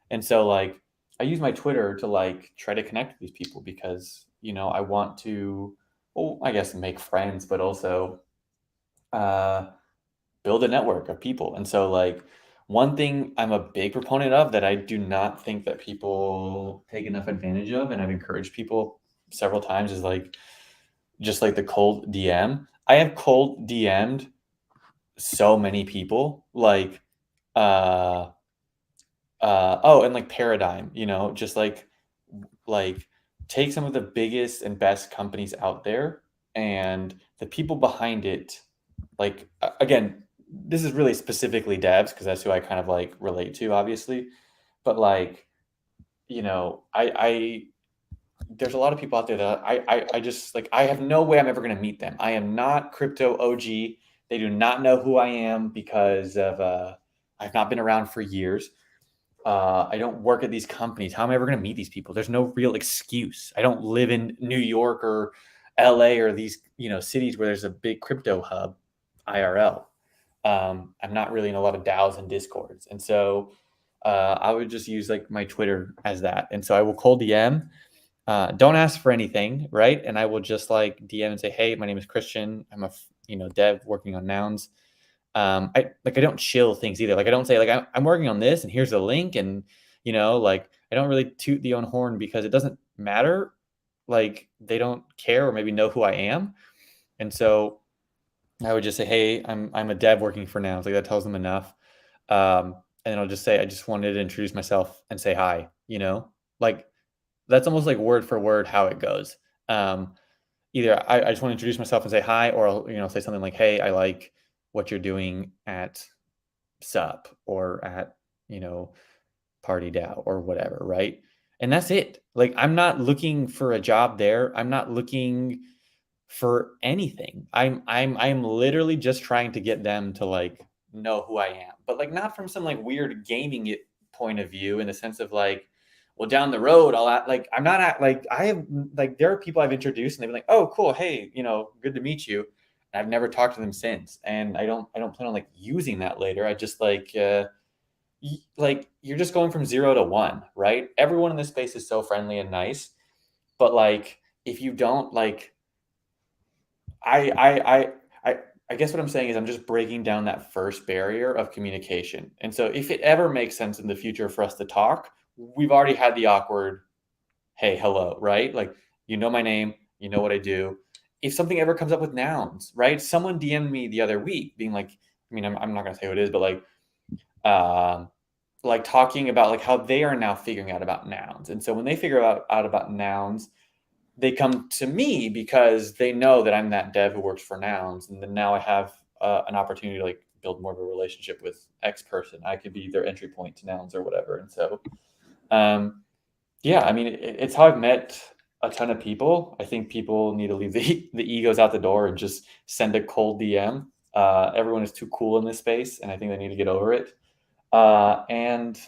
And so like I use my Twitter to like try to connect with these people because I want to, well, I guess make friends, but also uh, build a network of people. And so like one thing I'm a big proponent of that I do not think that people take enough advantage of, and I've encouraged people several times, is like just like the cold DM. I have cold DM'd so many people, like uh oh, and like Paradigm, just like take some of the biggest and best companies out there, and the people behind it, like again, this is really specifically devs because that's who I kind of like relate to, obviously. But like, I there's a lot of people out there that I just like I have no way I'm ever going to meet them. I am not crypto OG. They do not know who I am because of I've not been around for years. I don't work at these companies. How am I ever going to meet these people? There's no real excuse. I don't live in New York or LA or these cities where there's a big crypto hub, IRL. I'm not really in a lot of DAOs and Discords, and so I would just use like my Twitter as that. And so I will cold DM. Don't ask for anything, right? And I will just like DM and say, "Hey, my name is Christian. I'm a dev working on nouns." I don't chill things either. Like I don't say like I'm working on this and here's the link, and like I don't really toot the own horn because it doesn't matter. Like they don't care or maybe know who I am, and so I would just say, "Hey, I'm a dev working for nouns." Like that tells them enough. And I'll just say, "I just wanted to introduce myself and say hi." Like that's almost like word for word how it goes. Um, Either I just want to introduce myself and say hi, or I'll say something like, "Hey, I like what you're doing at SUP or at Party DAO or whatever," right? And that's it. Like I'm not looking for a job there. I'm not looking for anything. I'm literally just trying to get them to like know who I am, but like not from some like weird gaming it point of view in the sense of like, well, down the road, like I'm not at like I have like there are people I've introduced and they've been like, oh, cool, hey, good to meet you. And I've never talked to them since, and I don't plan on like using that later. I just like like you're just going from 0 to 1, right? Everyone in this space is so friendly and nice, but like if you don't like I I I I I guess what I'm saying is I'm just breaking down that first barrier of communication. And so if it ever makes sense in the future for us to talk, we've already had the awkward, hey, hello, right? Like you know my name, you know what I do. If something ever comes up with nouns, right? Someone DM'd me the other week being like, I mean, I'm not gonna say who it is, but like talking about like how they are now figuring out about nouns. And so when they figure out about nouns, they come to me because they know that I'm that dev who works for nouns, and then now I have an opportunity to like build more of a relationship with X person. I could be their entry point to nouns or whatever. And so, yeah, I mean, it's how I've met a ton of people. I think people need to leave the egos out the door and just send a cold DM. Everyone is too cool in this space, and I think they need to get over it. And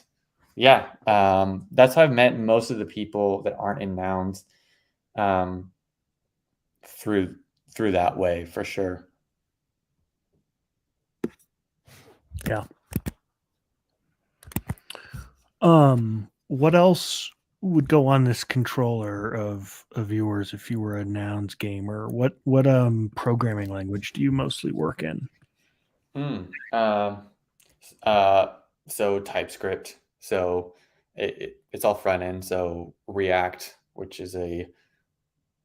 yeah, that's how I've met most of the people that aren't in nouns. Um, through that way for sure. Yeah. What else would go on this controller of yours if you were a nouns gamer? What programming language do you mostly work in? Hmm. Uh, so TypeScript. So it's all front end. So React, which is a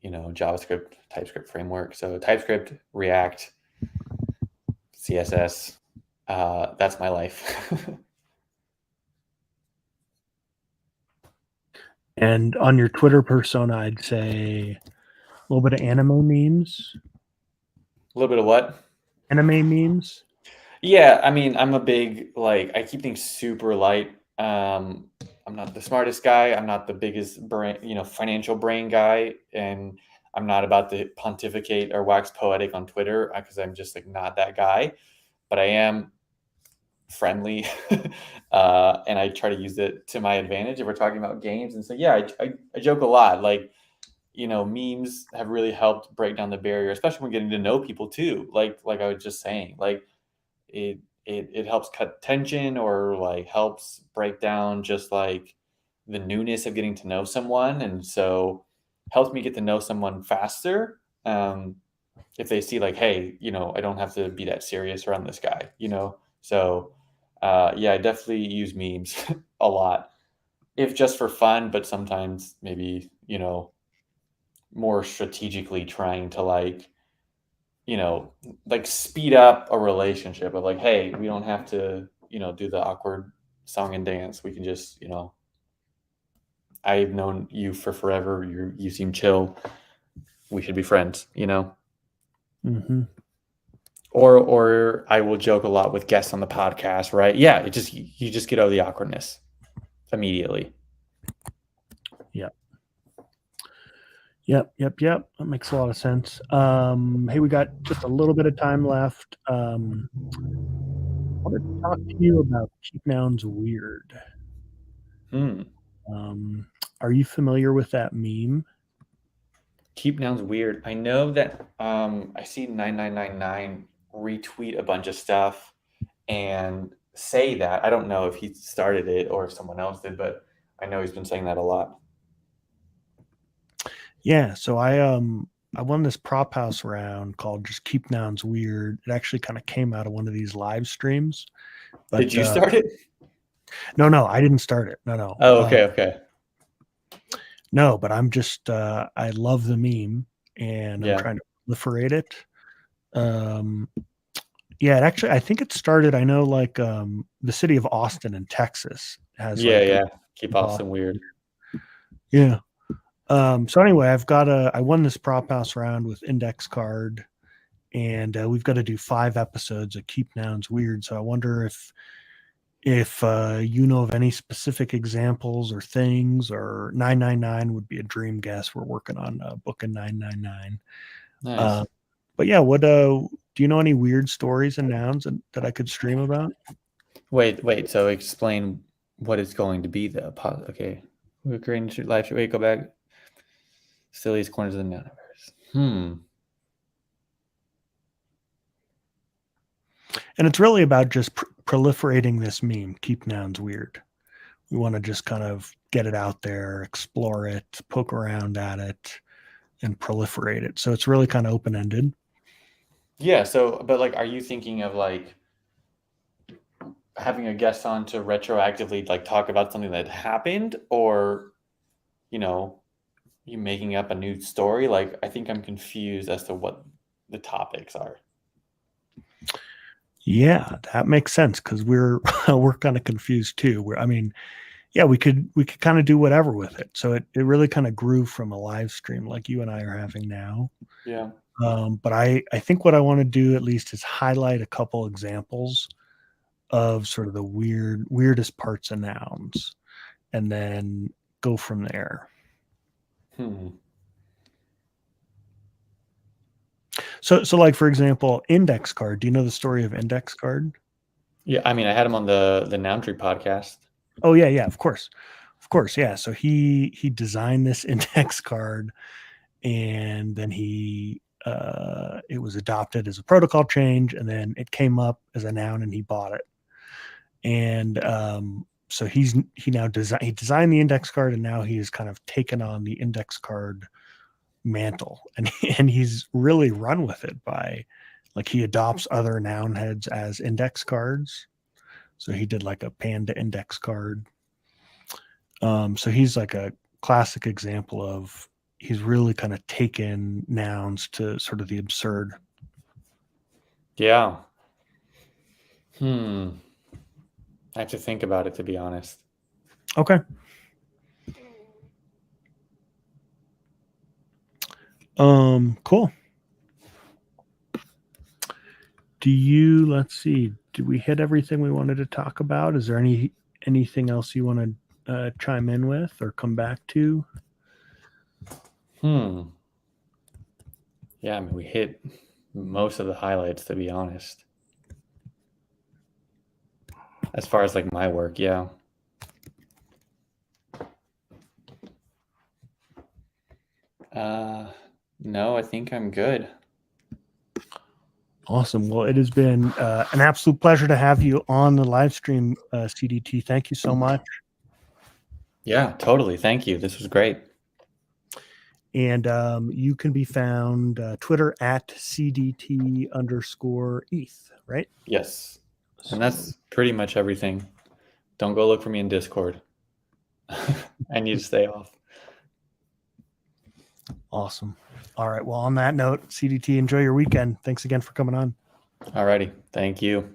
JavaScript TypeScript framework. So TypeScript, React, CSS. That's my life. And on your Twitter persona, I'd say a little bit of anime memes. A little bit of what? Anime memes. Yeah, I mean, I'm a big like I keep things super light. I'm not the smartest guy. I'm not the biggest brain, financial brain guy, and I'm not about to pontificate or wax poetic on Twitter because I'm just like not that guy. But I am friendly, and I try to use it to my advantage if we're talking about games. And so, yeah, I joke a lot. Like, memes have really helped break down the barrier, especially when getting to know people too. Like I was just saying, like it helps cut tension or like helps break down just like the newness of getting to know someone, and so helps me get to know someone faster. If they see like, hey, I don't have to be that serious around this guy. So yeah, I definitely use memes a lot, if just for fun, but sometimes maybe more strategically trying to you know, like speed up a relationship of like, hey, we don't have to, do the awkward song and dance. We can just, I've known you for forever. You seem chill. We should be friends. Mm-hmm. Or I will joke a lot with guests on the podcast, right? Yeah, you just get over the awkwardness immediately. Yep. Yep. That makes a lot of sense. Hey, we got just a little bit of time left. I wanted to talk to you about keep nouns weird. Hmm. Um, are you familiar with that meme? Keep nouns weird. I know that I see 9999 retweet a bunch of stuff and say that. I don't know if he started it or if someone else did, but I know he's been saying that a lot. Yeah, so I won this prop house round called just keep nouns weird. It actually kind of came out of one of these live streams, but Did you start it? no, I didn't start it. No. Oh, okay, okay. No, but I'm just I love the meme and I'm Yeah. trying to proliferate it. Um, yeah, it actually I think it started. I know like the city of Austin in Texas has Yeah, like a yeah. Keep keep Austin. Austin weird. Yeah. So anyway, I won this prop house round with index card, and we've got to do 5 episodes of keep nouns weird. So I wonder if you know of any specific examples or things, or 999 would be a dream guess. We're working on booking 999. Nice. Uh, but yeah, do you know any weird stories and nouns that I could stream about? Wait. So explain what it's going to be though. Okay. We're creating live. Wait, go back. Silliest corners of the universe. And it's really about just proliferating this meme, keep nouns weird. We want to just kind of get it out there, explore it, poke around at it, and proliferate it. So it's really kind of open ended. Yeah. So, but like, are you thinking of like having a guest on to retroactively like talk about something that happened, or you know, you making up a new story? Like, I think I'm confused as to what the topics are. Yeah, that makes sense because we're we're kind of confused too. I mean, yeah, we could kind of do whatever with it. So it really kind of grew from a live stream like you and I are having now. Yeah. But I think what I want to do at least is highlight a couple examples of sort of the weirdest parts of nouns, and then go from there. Hmm. So like for example, index card. Do you know the story of index card? Yeah. I mean, I had him on the Noun Tree podcast. Oh yeah, of course, yeah. So he designed this index card, and then he it was adopted as a protocol change, and then it came up as a noun, and he bought it. And So he designed the index card, and now he has kind of taken on the index card mantle, and he's really run with it by, like, he adopts other noun heads as index cards. So he did like a panda index card. So he's like a classic example of, he's really kind of taken nouns to sort of the absurd. Yeah. I have to think about it, to be honest. Okay. Cool. Let's see, did we hit everything we wanted to talk about? Is there anything else you want to chime in with or come back to? Yeah, I mean, we hit most of the highlights, to be honest. As far as like my work, yeah. No, I think I'm good. Awesome. Well, it has been an absolute pleasure to have you on the live stream, CDT. Thank you so much. Yeah, totally. Thank you. This was great. And you can be found Twitter at CDT_ETH, right? Yes. And that's pretty much everything. Don't go look for me in Discord. I need to stay off. Awesome. All right. Well, on that note, CDT, enjoy your weekend. Thanks again for coming on. Alrighty. Thank you.